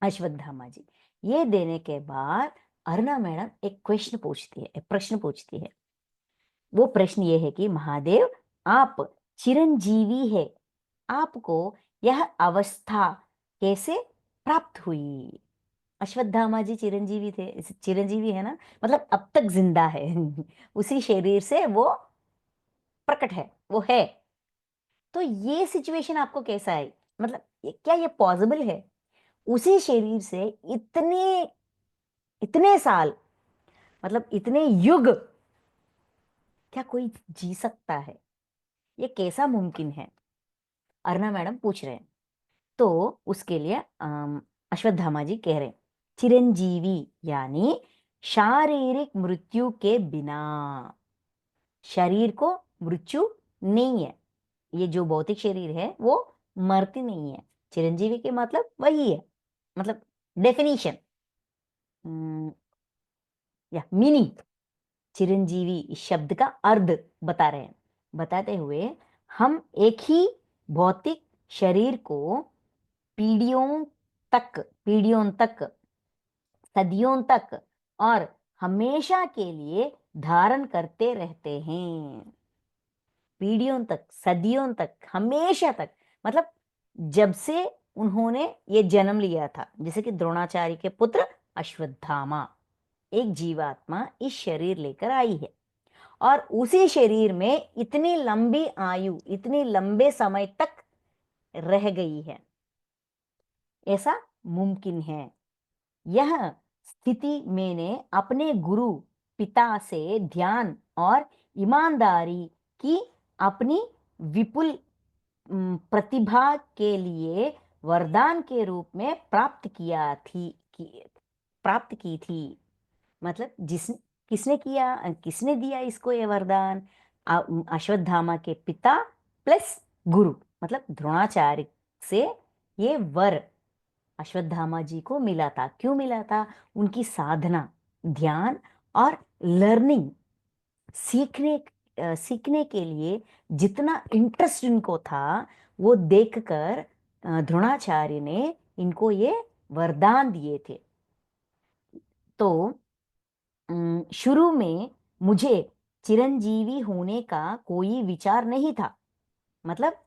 अश्वत्थामा जी। ये देने के बाद अरुणा मैडम एक क्वेश्चन पूछती है, एक प्रश्न पूछती है। वो प्रश्न ये है कि महादेव, आप चिरंजीवी है, आपको यह अवस्था कैसे प्राप्त हुई? अश्वत्थामा जी चिरंजीवी थे, चिरंजीवी है ना, मतलब अब तक जिंदा है उसी शरीर से वो प्रकट है, वो है। तो ये सिचुएशन आपको कैसा है, मतलब क्या ये पॉसिबल है उसी शरीर से इतने इतने साल, मतलब इतने युग, क्या कोई जी सकता है? ये कैसा मुमकिन है? अर्णा मैडम पूछ रहे हैं। तो उसके लिए अश्वत्थामा जी कह रहे हैं, चिरंजीवी यानी शारीरिक मृत्यु के बिना, शरीर को मृत्यु नहीं है, ये जो भौतिक शरीर है वो मरती नहीं है। चिरंजीवी के मतलब वही है, मतलब डेफिनेशन या मीनिंग, चिरंजीवी इस शब्द का अर्थ बता रहे हैं। बताते हुए हम एक ही भौतिक शरीर को पीढ़ियों पीढ़ियों तक, सदियों तक और हमेशा के लिए धारण करते रहते हैं। पीढ़ियों तक, सदियों तक, हमेशा तक, मतलब जब से उन्होंने ये जन्म लिया था, जैसे कि द्रोणाचार्य के पुत्र अश्वत्थामा, एक जीवात्मा इस शरीर लेकर आई है और उसी शरीर में इतनी लंबी आयु, इतने लंबे समय तक रह गई है, ऐसा मुमकिन है। यह स्थिति मैंने अपने गुरु पिता से ध्यान और ईमानदारी की अपनी विपुल प्रतिभा के लिए वरदान के रूप में प्राप्त की थी। मतलब किसने दिया इसको ये वरदान? अश्वत्थामा के पिता प्लस गुरु, मतलब द्रोणाचार्य से ये वर अश्वत्थामा जी को मिला था। क्यों मिला था? उनकी साधना, ध्यान और लर्निंग, सीखने के लिए जितना इंटरेस्ट इनको था, वो देखकर द्रोणाचार्य ने इनको ये वरदान दिए थे। तो शुरू में मुझे चिरंजीवी होने का कोई विचार नहीं था। मतलब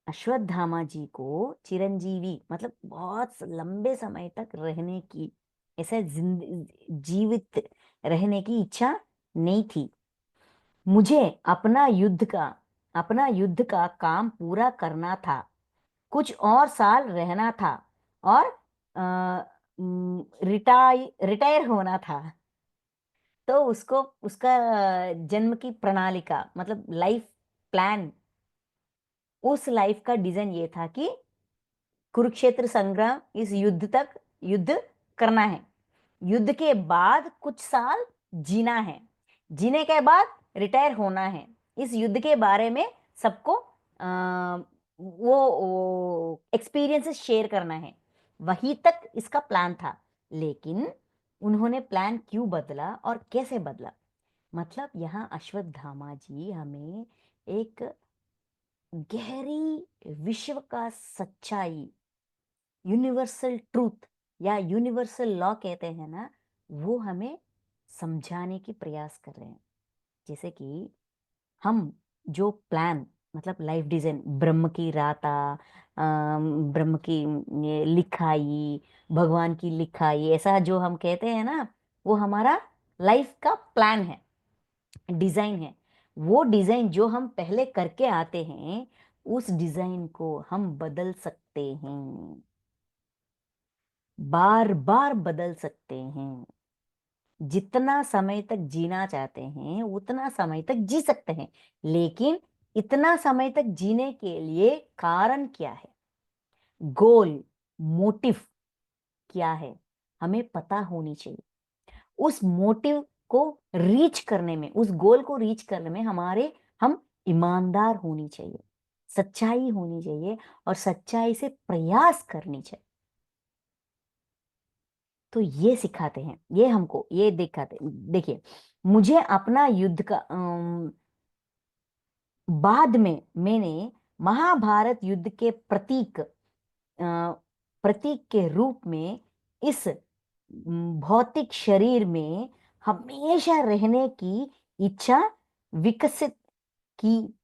अश्वत्थामा जी को चिरंजीवी मतलब बहुत लंबे समय तक रहने की, ऐसे जीवित रहने की इच्छा नहीं थी। मुझे अपना युद्ध का काम पूरा करना था, कुछ और साल रहना था और रिटायर होना था। तो उसको उसका जन्म की प्रणालिका मतलब लाइफ प्लान, उस लाइफ का डिजाइन ये था कि कुरुक्षेत्र संग्राम, इस युद्ध तक युद्ध करना है, युद्ध के बाद कुछ साल जीना है, जीने के बाद रिटायर होना है, इस युद्ध के बारे में सबको वो एक्सपीरियंसेस शेयर करना है, वहीं तक इसका प्लान था। लेकिन उन्होंने प्लान क्यों बदला और कैसे बदला? मतलब यहाँ अश्वत्थामा जी हमें एक गहरी विश्व का सच्चाई, यूनिवर्सल ट्रूथ या यूनिवर्सल लॉ कहते हैं ना, वो हमें समझाने की प्रयास कर रहे हैं। जैसे कि हम जो प्लान, मतलब लाइफ डिजाइन, ब्रह्म की राता, ब्रह्म की ये लिखाई, भगवान की लिखाई, ऐसा जो हम कहते हैं ना, वो हमारा लाइफ का प्लान है, डिजाइन है। वो डिजाइन जो हम पहले करके आते हैं, उस डिजाइन को हम बदल सकते हैं, बार बार बदल सकते हैं। जितना समय तक जीना चाहते हैं उतना समय तक जी सकते हैं, लेकिन इतना समय तक जीने के लिए कारण क्या है, गोल, मोटिव क्या है, हमें पता होनी चाहिए। उस मोटिव को रीच करने में, उस गोल को रीच करने में हम ईमानदार होनी चाहिए, सच्चाई होनी चाहिए, और सच्चाई से प्रयास करनी चाहिए। तो ये सिखाते हैं, ये हमको ये दिखाते। देखिए, मुझे अपना युद्ध का बाद में मैंने महाभारत युद्ध के प्रतीक के रूप में इस भौतिक शरीर में हमेशा रहने की इच्छा विकसित की,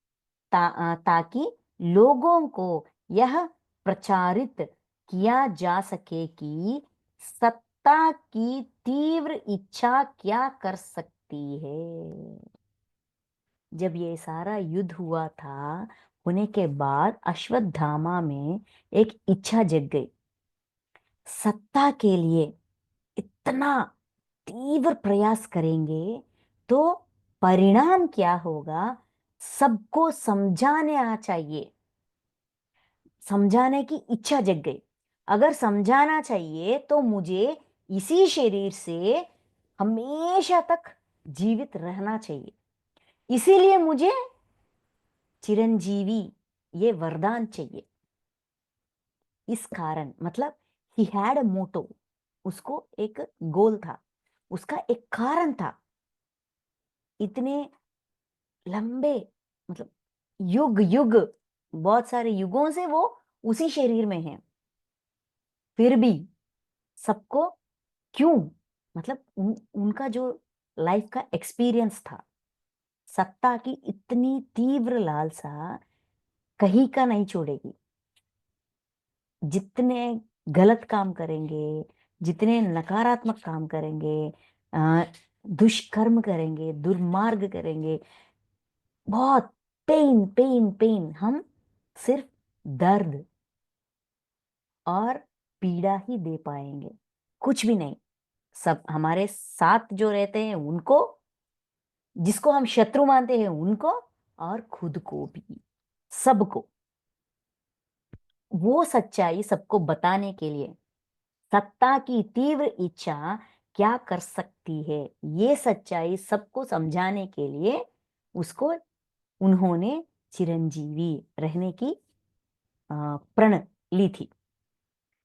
ताकि लोगों को यह प्रचारित किया जा सके कि सत्ता की तीव्र इच्छा क्या कर सकती है। जब ये सारा युद्ध हुआ था, होने के बाद अश्वत्थामा में एक इच्छा जग गई, सत्ता के लिए इतना तीव्र प्रयास करेंगे तो परिणाम क्या होगा, सबको समझाने आ चाहिए। समझाने की इच्छा जग गई, अगर समझाना चाहिए तो मुझे इसी शरीर से हमेशा तक जीवित रहना चाहिए, इसीलिए मुझे चिरंजीवी, ये वरदान चाहिए। इस कारण, मतलब ही हैड अ मोटो, उसको एक गोल था, उसका एक कारण था। इतने लंबे, मतलब युग युग, बहुत सारे युगों से वो उसी शरीर में है, फिर भी सबको क्यों, मतलब उनका जो लाइफ का एक्सपीरियंस था, सत्ता की इतनी तीव्र लालसा कहीं का नहीं छोड़ेगी। जितने गलत काम करेंगे, जितने नकारात्मक काम करेंगे, दुष्कर्म करेंगे, दुर्मार्ग करेंगे, बहुत पेन पेन पेन, हम सिर्फ दर्द और पीड़ा ही दे पाएंगे, कुछ भी नहीं। सब हमारे साथ जो रहते हैं उनको, जिसको हम शत्रु मानते हैं उनको, और खुद को भी, सबको, वो सच्चाई सबको बताने के लिए, सत्ता की तीव्र इच्छा क्या कर सकती है, ये सच्चाई सबको समझाने के लिए उसको, उन्होंने चिरंजीवी रहने की प्रण ली थी।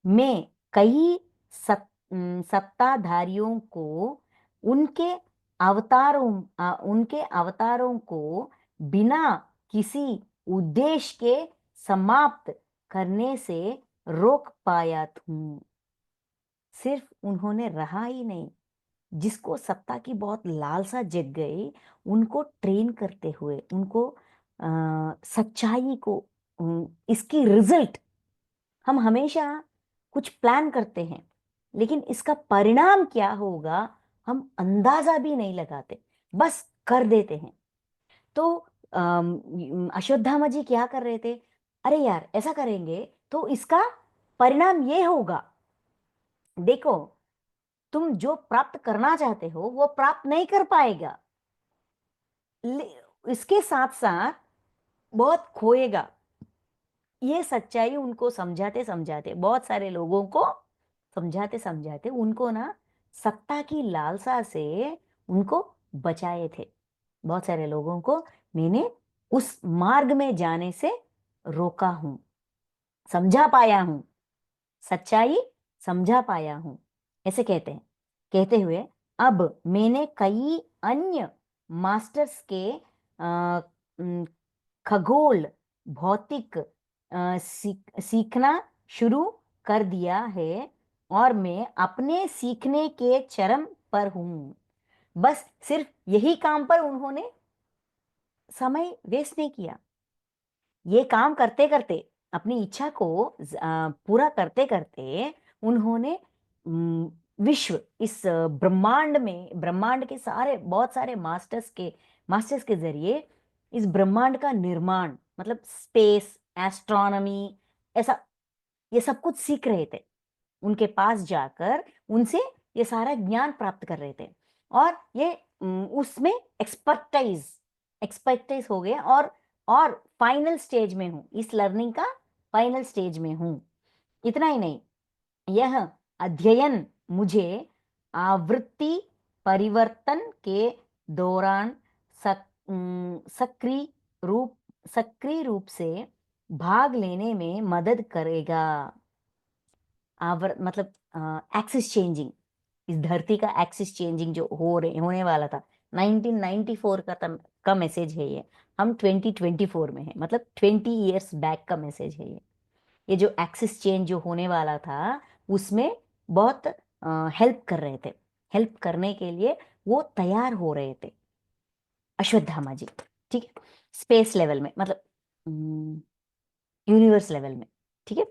मैं कई सत्ताधारियों को उनके उनके अवतारों को बिना किसी उद्देश्य के समाप्त करने से रोक पाया हूं। सिर्फ उन्होंने रहा ही नहीं, जिसको सत्ता की बहुत लालसा जग गई, उनको ट्रेन करते हुए, उनको सच्चाई को, इसकी रिजल्ट, हम हमेशा कुछ प्लान करते हैं, लेकिन इसका परिणाम क्या होगा हम अंदाजा भी नहीं लगाते, बस कर देते हैं। तो अश्वत्थामा जी क्या कर रहे थे, अरे यार ऐसा करेंगे तो इसका परिणाम ये होगा, देखो तुम जो प्राप्त करना चाहते हो वो प्राप्त नहीं कर पाएगा, इसके साथ साथ बहुत खोएगा। ये सच्चाई उनको समझाते समझाते, बहुत सारे लोगों को समझाते समझाते, उनको ना सत्ता की लालसा से उनको बचाए थे। बहुत सारे लोगों को मैंने उस मार्ग में जाने से रोका हूं, समझा पाया हूं, सच्चाई समझा पाया हूं, ऐसे कहते हैं। कहते हुए अब मैंने कई अन्य मास्टर्स के खगोल भौतिक सीखना शुरू कर दिया है, और मैं अपने सीखने के चरम पर हूं। बस सिर्फ यही काम पर उन्होंने समय वेस्ट नहीं किया। ये काम करते करते, अपनी इच्छा को पूरा करते करते, उन्होंने अम, विश्व, इस ब्रह्मांड में, ब्रह्मांड के सारे, बहुत सारे मास्टर्स के जरिए इस ब्रह्मांड का निर्माण, मतलब स्पेस, एस्ट्रोनॉमी, ऐसा ये सब कुछ सीख रहे थे। उनके पास जाकर उनसे ये सारा ज्ञान प्राप्त कर रहे थे। और ये उसमें एक्सपर्टाइज एक्सपर्टाइज हो गए। और फाइनल स्टेज में हूं, इस लर्निंग का फाइनल स्टेज में हूं। इतना ही नहीं, यह अध्ययन मुझे आवृत्ति परिवर्तन के दौरान सक्रिय रूप से भाग लेने में मदद करेगा। मतलब एक्सिस चेंजिंग, इस धरती का एक्सिस चेंजिंग जो होने वाला था, 1994 का मैसेज है ये। हम 2024 में है, मतलब 20 इयर्स बैक का मैसेज है ये जो एक्सिस चेंज जो होने वाला था, उसमें बहुत हेल्प कर रहे थे। हेल्प करने के लिए वो तैयार हो रहे थे, अश्वत्थामा जी। ठीक है, स्पेस लेवल में, मतलब यूनिवर्स लेवल में। ठीक है,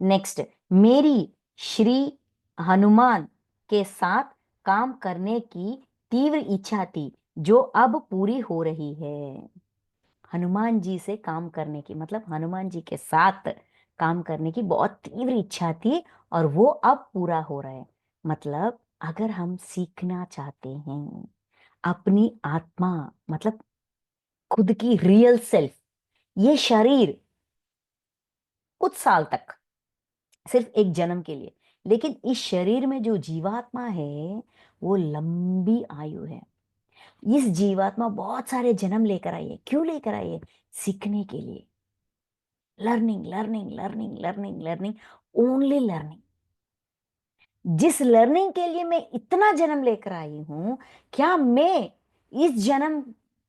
नेक्स्ट, मेरी श्री हनुमान के साथ काम करने की तीव्र इच्छा थी, जो अब पूरी हो रही है। हनुमान जी से काम करने की, मतलब हनुमान जी के साथ काम करने की बहुत तीव्र इच्छा थी, और वो अब पूरा हो रहा है। मतलब अगर हम सीखना चाहते हैं, अपनी आत्मा, मतलब खुद की रियल सेल्फ, ये शरीर कुछ साल तक, सिर्फ एक जन्म के लिए, लेकिन इस शरीर में जो जीवात्मा है वो लंबी आयु है। इस जीवात्मा बहुत सारे जन्म लेकर आई है। क्यों लेकर आई है? सीखने के लिए। Learning learning learning learning learning, only learning. जिस लर्निंग के लिए मैं इतना जन्म लेकर आई हूं, क्या मैं इस जन्म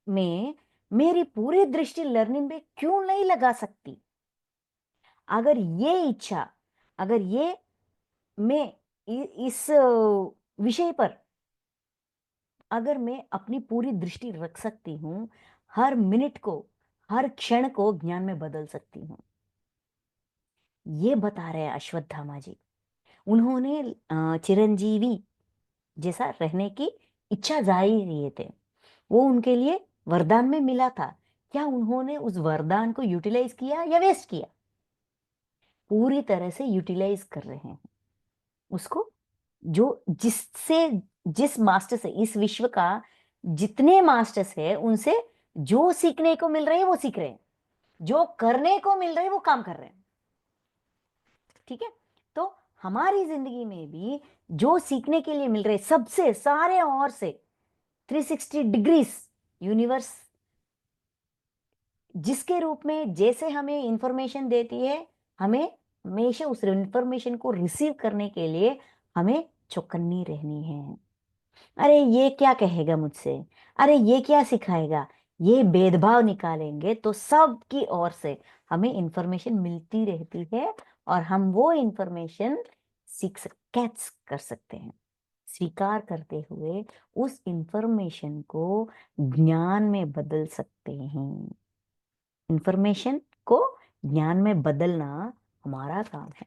में मेरी पूरी दृष्टि लर्निंग में क्यों नहीं लगा सकती? अगर ये इच्छा, अगर ये मैं इस विषय पर अगर मैं अपनी पूरी दृष्टि रख सकती हूँ, हर मिनट को, हर क्षण को ज्ञान में बदल सकती हूँ। ये बता रहे हैं अश्वत्थामा जी। उन्होंने चिरंजीवी जैसा रहने की इच्छा जारी किए थे। वो उनके लिए वरदान में मिला था। क्या उन्होंने उस वरदान को यूटिलाइज किया या वेस्ट किया? पूरी तरह से यूटिलाइज कर रहे हैं उसको। जो जिससे, जिस मास्टर से, इस विश्व का जितने मास्टर्स है, उनसे जो सीखने को मिल रहे हैं वो सीख रहे हैं, जो करने को मिल रहे हैं वो काम कर रहे हैं। ठीक है, तो हमारी जिंदगी में भी जो सीखने के लिए मिल रहे, सबसे सारे और से 360 डिग्रीज यूनिवर्स जिसके रूप में जैसे हमें इंफॉर्मेशन देती है, हमें हमेशा उस इंफॉर्मेशन को रिसीव करने के लिए हमें चौकन्नी रहनी है। अरे ये क्या कहेगा मुझसे, अरे ये क्या सिखाएगा, ये भेदभाव निकालेंगे तो सबकी ओर से हमें इंफॉर्मेशन मिलती रहती है, और हम वो इंफॉर्मेशन कैच कर सकते हैं, स्वीकार करते हुए उस इंफॉर्मेशन को ज्ञान में बदल सकते हैं। इंफॉर्मेशन को ज्ञान में बदलना हमारा काम है।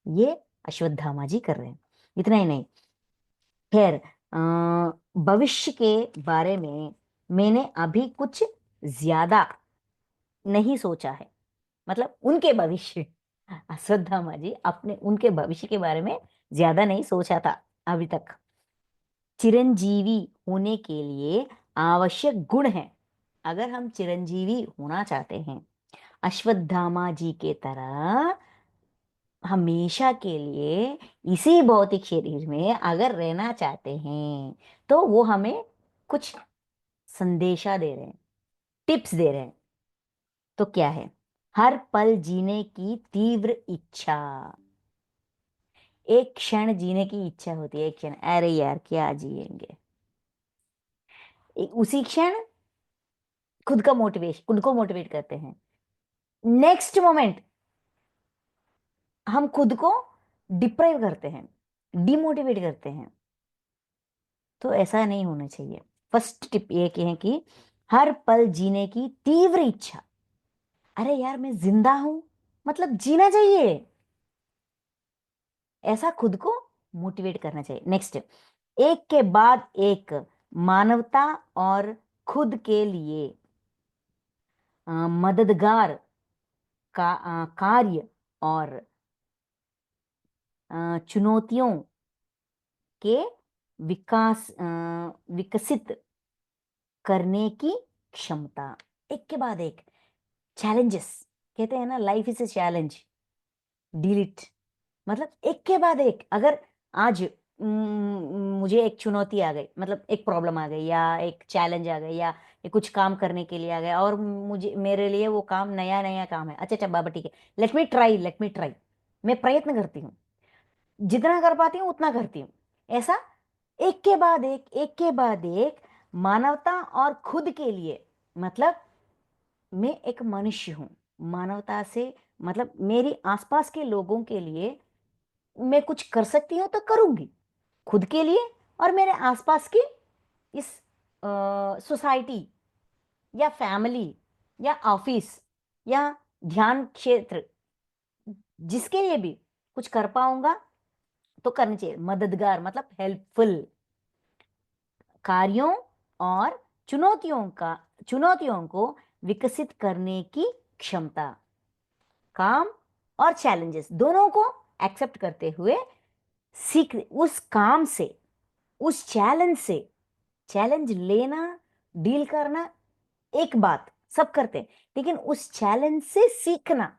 ये अश्वत्थामा जी कर रहे हैं। इतना ही नहीं, खैर, भविष्य के बारे में मैंने अभी कुछ ज्यादा नहीं सोचा है। मतलब उनके भविष्य, अश्वत्थामा जी अपने उनके भविष्य के बारे में ज्यादा नहीं सोचा था अभी तक। चिरंजीवी होने के लिए आवश्यक गुण है। अगर हम चिरंजीवी होना चाहते हैं, अश्वत्थामा जी के तरह हमेशा के लिए इसी भौतिक शरीर में अगर रहना चाहते हैं, तो वो हमें कुछ संदेशा दे रहे हैं, टिप्स दे रहे हैं। तो क्या है? हर पल जीने की तीव्र इच्छा। एक क्षण जीने की इच्छा होती है, एक क्षण, अरे यार क्या जिएंगे, उसी क्षण खुद को मोटिवेट करते हैं। नेक्स्ट मोमेंट हम खुद को डिप्राइव करते हैं। डिमोटिवेट करते हैं। तो ऐसा नहीं होना चाहिए। फर्स्ट टिप ये कि है कि हर पल जीने की तीव्र इच्छा। अरे यार मैं जिंदा हूं, मतलब जीना चाहिए, ऐसा खुद को मोटिवेट करना चाहिए। नेक्स्ट, एक के बाद एक मानवता और खुद के लिए मददगार कार्य और चुनौतियों के विकसित करने की क्षमता। एक के बाद एक चैलेंजेस, कहते हैं ना life is a challenge, deal it. मतलब एक के बाद एक, अगर आज मुझे एक चुनौती आ गई, मतलब एक प्रॉब्लम आ गई या एक चैलेंज आ गई या ये कुछ काम करने के लिए आ गया और मुझे, मेरे लिए वो काम नया नया काम है, अच्छा अच्छा बाबा ठीक है, लेट मी ट्राई। मैं प्रयत्न करती हूँ, जितना कर पाती हूँ उतना करती हूँ। ऐसा एक के बाद एक के बाद एक मानवता और खुद के लिए, मतलब मैं एक मनुष्य हूं, मानवता से मतलब मेरी आसपास के लोगों के लिए मैं कुछ कर सकती हूं तो करूंगी, खुद के लिए और मेरे आसपास की इस सोसाइटी या फैमिली या ऑफिस या ध्यान क्षेत्र, जिसके लिए भी कुछ कर पाऊंगा तो करनी चाहिए। मददगार मतलब हेल्पफुल कार्यों और चुनौतियों को विकसित करने की क्षमता, काम और चैलेंजेस दोनों को एक्सेप्ट करते हुए सीख, उस काम से, उस चैलेंज से, चैलेंज लेना, डील करना एक बात सब करते हैं, लेकिन उस चैलेंज से सीखना,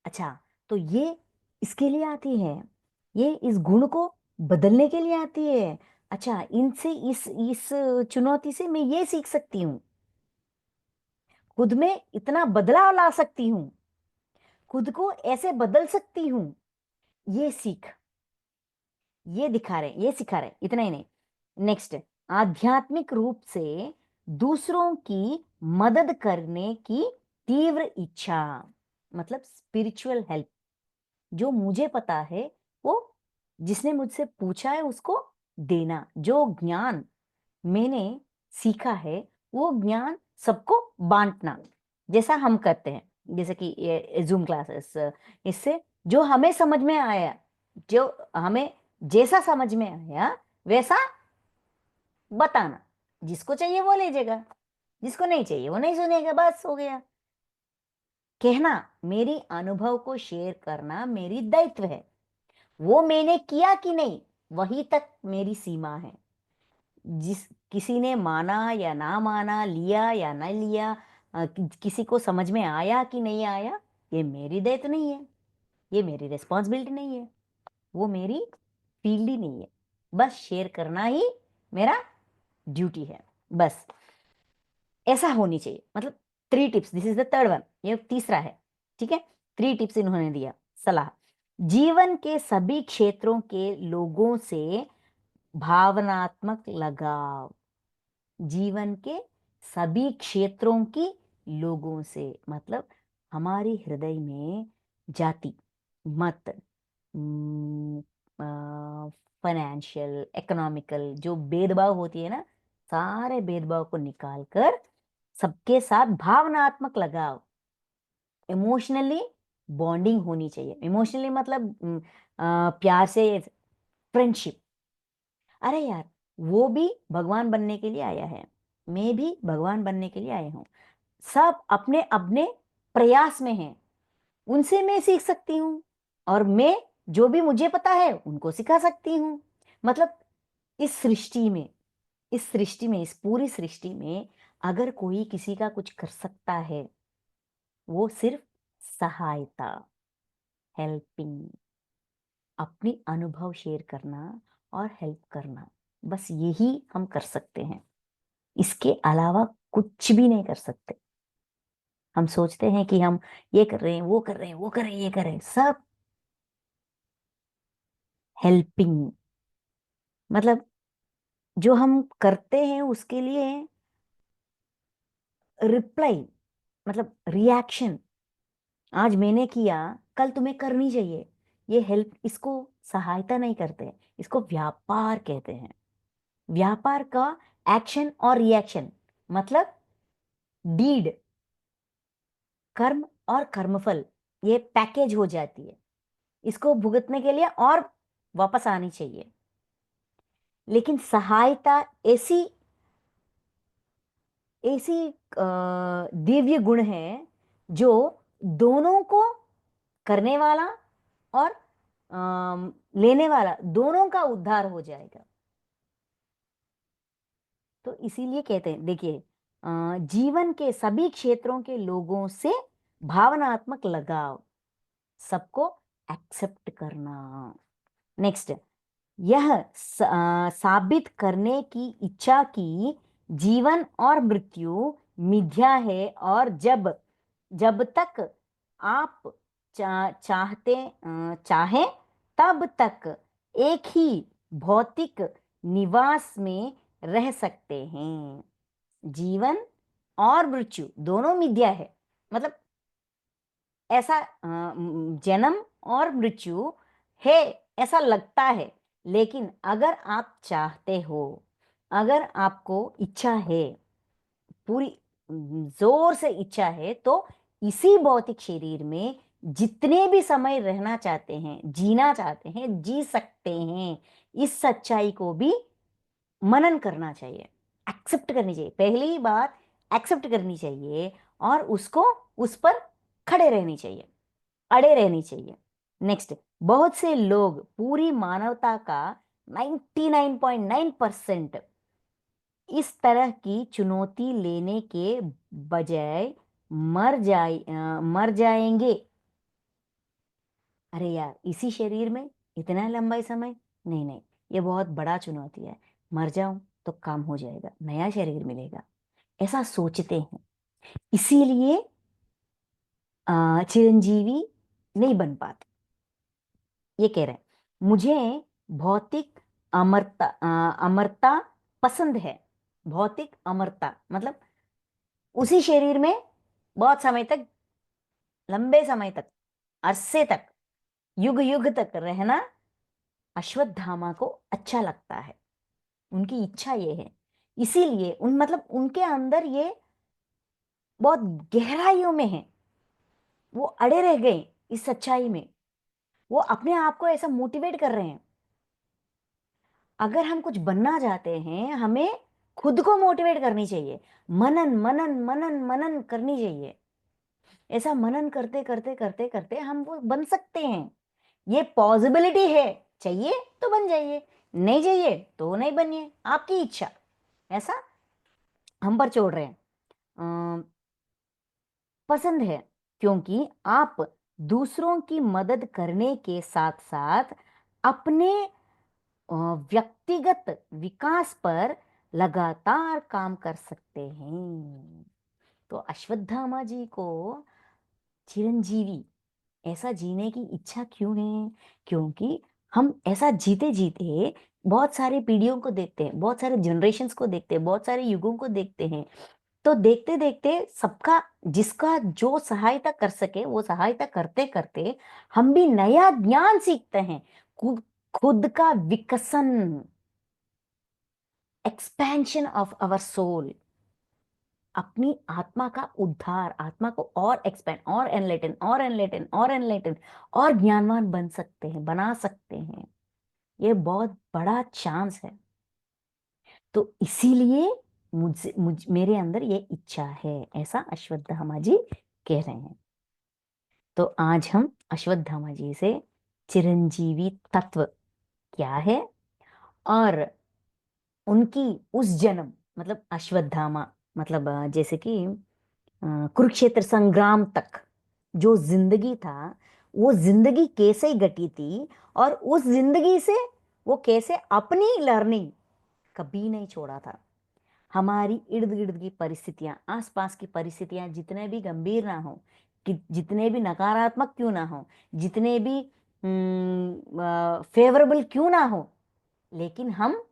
अच्छा तो ये इसके लिए आती है, ये इस गुण को बदलने के लिए आती है। अच्छा इनसे इस चुनौती से मैं ये सीख सकती हूँ, खुद में इतना बदलाव ला सकती हूँ, खुद को ऐसे बदल सकती हूँ, ये सीख, ये दिखा रहे, ये सिखा रहे, इतना ही नहीं। नेक्स्ट, आध्यात्मिक रूप से दूसरों की मदद करने की तीव्र इच्छा, मतलब स्पिरिचुअल हेल्प। जो मुझे पता है वो, जिसने मुझसे पूछा है उसको देना, जो ज्ञान मैंने सीखा है वो ज्ञान सबको बांटना, जैसा हम करते हैं, जैसे कि ये जूम क्लासेस, इससे जो हमें समझ में आया, जो हमें जैसा समझ में आया वैसा बताना, जिसको चाहिए वो लीजिएगा, जिसको नहीं चाहिए वो नहीं सुनेगा, बस हो गया। कहना, मेरी अनुभव को शेयर करना मेरी दायित्व है, वो मैंने किया कि नहीं वही तक मेरी सीमा है। जिस किसी ने माना या ना माना, लिया या ना लिया, किसी को समझ में आया कि नहीं आया, ये मेरी दायित्व नहीं है, ये मेरी रिस्पॉन्सिबिलिटी नहीं है, वो मेरी फील्ड ही नहीं है, बस शेयर करना ही मेरा ड्यूटी है, बस ऐसा होनी चाहिए। मतलब 3 tips, this is the third one, ये तीसरा है, ठीक है। 3 टिप्स इन्होंने दिया सलाह। जीवन के सभी क्षेत्रों के लोगों से भावनात्मक लगाव, जीवन के सभी क्षेत्रों की लोगों से, मतलब हमारे हृदय में जाति, मत, फाइनेंशियल, इकोनॉमिकल जो भेदभाव होती है ना, सारे भेदभाव को निकालकर सबके साथ भावनात्मक लगाव, इमोशनली बॉन्डिंग होनी चाहिए। इमोशनली मतलब प्यार से, फ्रेंडशिप। अरे यार वो भी भगवान बनने के लिए आया है, मैं भी भगवान बनने के लिए आया हूं, सब अपने अपने प्रयास में हैं, उनसे मैं सीख सकती हूँ और मैं जो भी मुझे पता है उनको सिखा सकती हूँ। मतलब इस सृष्टि में, इस पूरी सृष्टि में अगर कोई किसी का कुछ कर सकता है वो सिर्फ सहायता, हेल्पिंग, अपनी अनुभव शेयर करना और हेल्प करना, बस यही हम कर सकते हैं, इसके अलावा कुछ भी नहीं कर सकते। हम सोचते हैं कि हम ये कर रहे हैं, वो कर रहे हैं, वो कर रहे हैं, ये कर रहे हैं, सब हेल्पिंग, मतलब जो हम करते हैं उसके लिए रिप्लाई, मतलब रिएक्शन, आज मैंने किया कल तुम्हें करनी चाहिए, ये हेल्प, इसको सहायता नहीं करते, इसको व्यापार कहते हैं। व्यापार का एक्शन और रिएक्शन मतलब डीड, कर्म और कर्मफल, ये पैकेज हो जाती है। इसको भुगतने के लिए और वापस आनी चाहिए। लेकिन सहायता ऐसी ऐसी दिव्य गुण है जो दोनों को, करने वाला और लेने वाला, दोनों का उद्धार हो जाएगा। तो इसीलिए कहते हैं, देखिए, जीवन के सभी क्षेत्रों के लोगों से भावनात्मक लगाव, सबको एक्सेप्ट करना। नेक्स्ट, यह साबित करने की इच्छा की जीवन और मृत्यु मिथ्या है, और जब जब तक आप चाहें तब तक एक ही भौतिक निवास में रह सकते हैं। जीवन और मृत्यु दोनों मिथ्या है, मतलब ऐसा जन्म और मृत्यु है ऐसा लगता है, लेकिन अगर आप चाहते हो, अगर आपको इच्छा है, पूरी जोर से इच्छा है, तो इसी भौतिक शरीर में जितने भी समय रहना चाहते हैं, जीना चाहते हैं, जी सकते हैं। इस सच्चाई को भी मनन करना चाहिए, एक्सेप्ट करनी चाहिए। पहली बात एक्सेप्ट करनी चाहिए और उसको, उस पर खड़े रहनी चाहिए, अड़े रहनी चाहिए। नेक्स्ट, बहुत से लोग पूरी मानवता का 99.9% इस तरह की चुनौती लेने के बजाय मर जाएंगे। अरे यार, इसी शरीर में इतना लंबा समय, नहीं नहीं, ये बहुत बड़ा चुनौती है, मर जाऊं तो काम हो जाएगा, नया शरीर मिलेगा, ऐसा सोचते हैं। इसीलिए चिरंजीवी नहीं बन पाते। ये कह रहे हैं, मुझे भौतिक अमरता पसंद है। भौतिक अमरता मतलब उसी शरीर में बहुत समय तक, लंबे समय तक, अरसे तक, युग युग तक रहना अश्वत्थामा को अच्छा लगता है। उनकी इच्छा ये है। इसीलिए उन, मतलब उनके अंदर ये बहुत गहराइयों में है, वो अड़े रह गए इस सच्चाई में। वो अपने आप को ऐसा मोटिवेट कर रहे हैं। अगर हम कुछ बनना चाहते हैं, हमें खुद को मोटिवेट करनी चाहिए, मनन मनन मनन मनन करनी चाहिए। ऐसा मनन करते करते करते करते हम वो बन सकते हैं। ये पॉसिबिलिटी है। चाहिए तो बन जाइए, नहीं चाहिए तो नहीं बनिए, आपकी इच्छा। ऐसा हम पर छोड़ रहे हैं। पसंद है क्योंकि आप दूसरों की मदद करने के साथ साथ अपने व्यक्तिगत विकास पर लगातार काम कर सकते हैं। तो अश्वत्थामा जी को चिरंजीवी ऐसा जीने की इच्छा क्यों है? क्योंकि हम ऐसा जीते जीते बहुत सारे पीढ़ियों को देखते हैं, बहुत सारे जनरेशन्स को देखते हैं, बहुत सारे युगों को देखते हैं। तो देखते देखते सबका, जिसका जो सहायता कर सके वो सहायता करते करते हम भी नया ज्ञान सीखते हैं। खुद खुद का विकसन, एक्सपेंशन ऑफ आवर सोल, अपनी आत्मा का उद्धार, आत्मा को और एक्सपेंड और एनलाइटन और एनलाइटन और एनलाइटन और ज्ञानवान बन सकते हैं, बना सकते हैं। ये बहुत बड़ा चांस है। तो इसीलिए मेरे अंदर ये इच्छा है, ऐसा अश्वत्थामा जी कह रहे हैं। तो आज हम अश्वत्थामा जी से चिरंजीवी तत्व क्या है, और उनकी उस जन्म, मतलब अश्वत्थामा मतलब जैसे कि कुरुक्षेत्र संग्राम तक जो जिंदगी था, वो जिंदगी कैसे घटी थी, और उस जिंदगी से वो कैसे अपनी लर्निंग कभी नहीं छोड़ा था। हमारी इर्द गिर्द की परिस्थितियां, आसपास की परिस्थितियां जितने भी गंभीर ना हो, कि जितने भी नकारात्मक क्यों ना हो, जितने भी फेवरेबल क्यों ना हो, लेकिन हम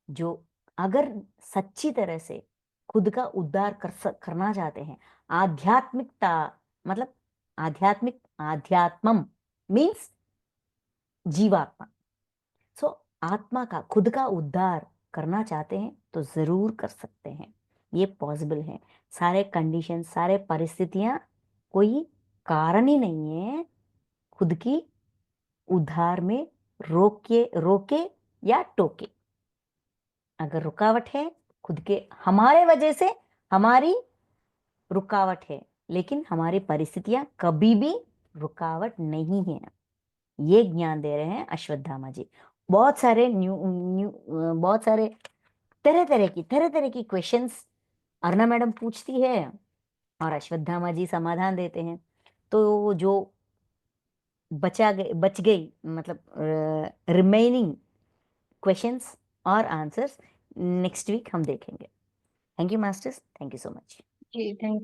जो, अगर सच्ची तरह से खुद का उद्धार करना चाहते हैं, आध्यात्मिकता मतलब आध्यात्मिक, आध्यात्मम मीन्स जीवात्मा। सो आत्मा का, खुद का उद्धार करना चाहते हैं तो जरूर कर सकते हैं, ये पॉसिबल है। सारे कंडीशन, सारे परिस्थितियां कोई कारण ही नहीं है खुद की उद्धार में रोके रोके या टोके। अगर रुकावट है खुद के, हमारे वजह से हमारी रुकावट है, लेकिन हमारी परिस्थितियां कभी भी रुकावट नहीं है। ये ज्ञान दे रहे हैं अश्वत्थामा जी। बहुत सारे बहुत सारे तरह तरह की क्वेश्चंस अर्णा मैडम पूछती है और अश्वत्थामा जी समाधान देते हैं। तो जो बच गई, मतलब रिमेनिंग क्वेश्चंस और आंसर्स नेक्स्ट वीक हम देखेंगे। Thank you masters, thank you so much. जी थैंक यू।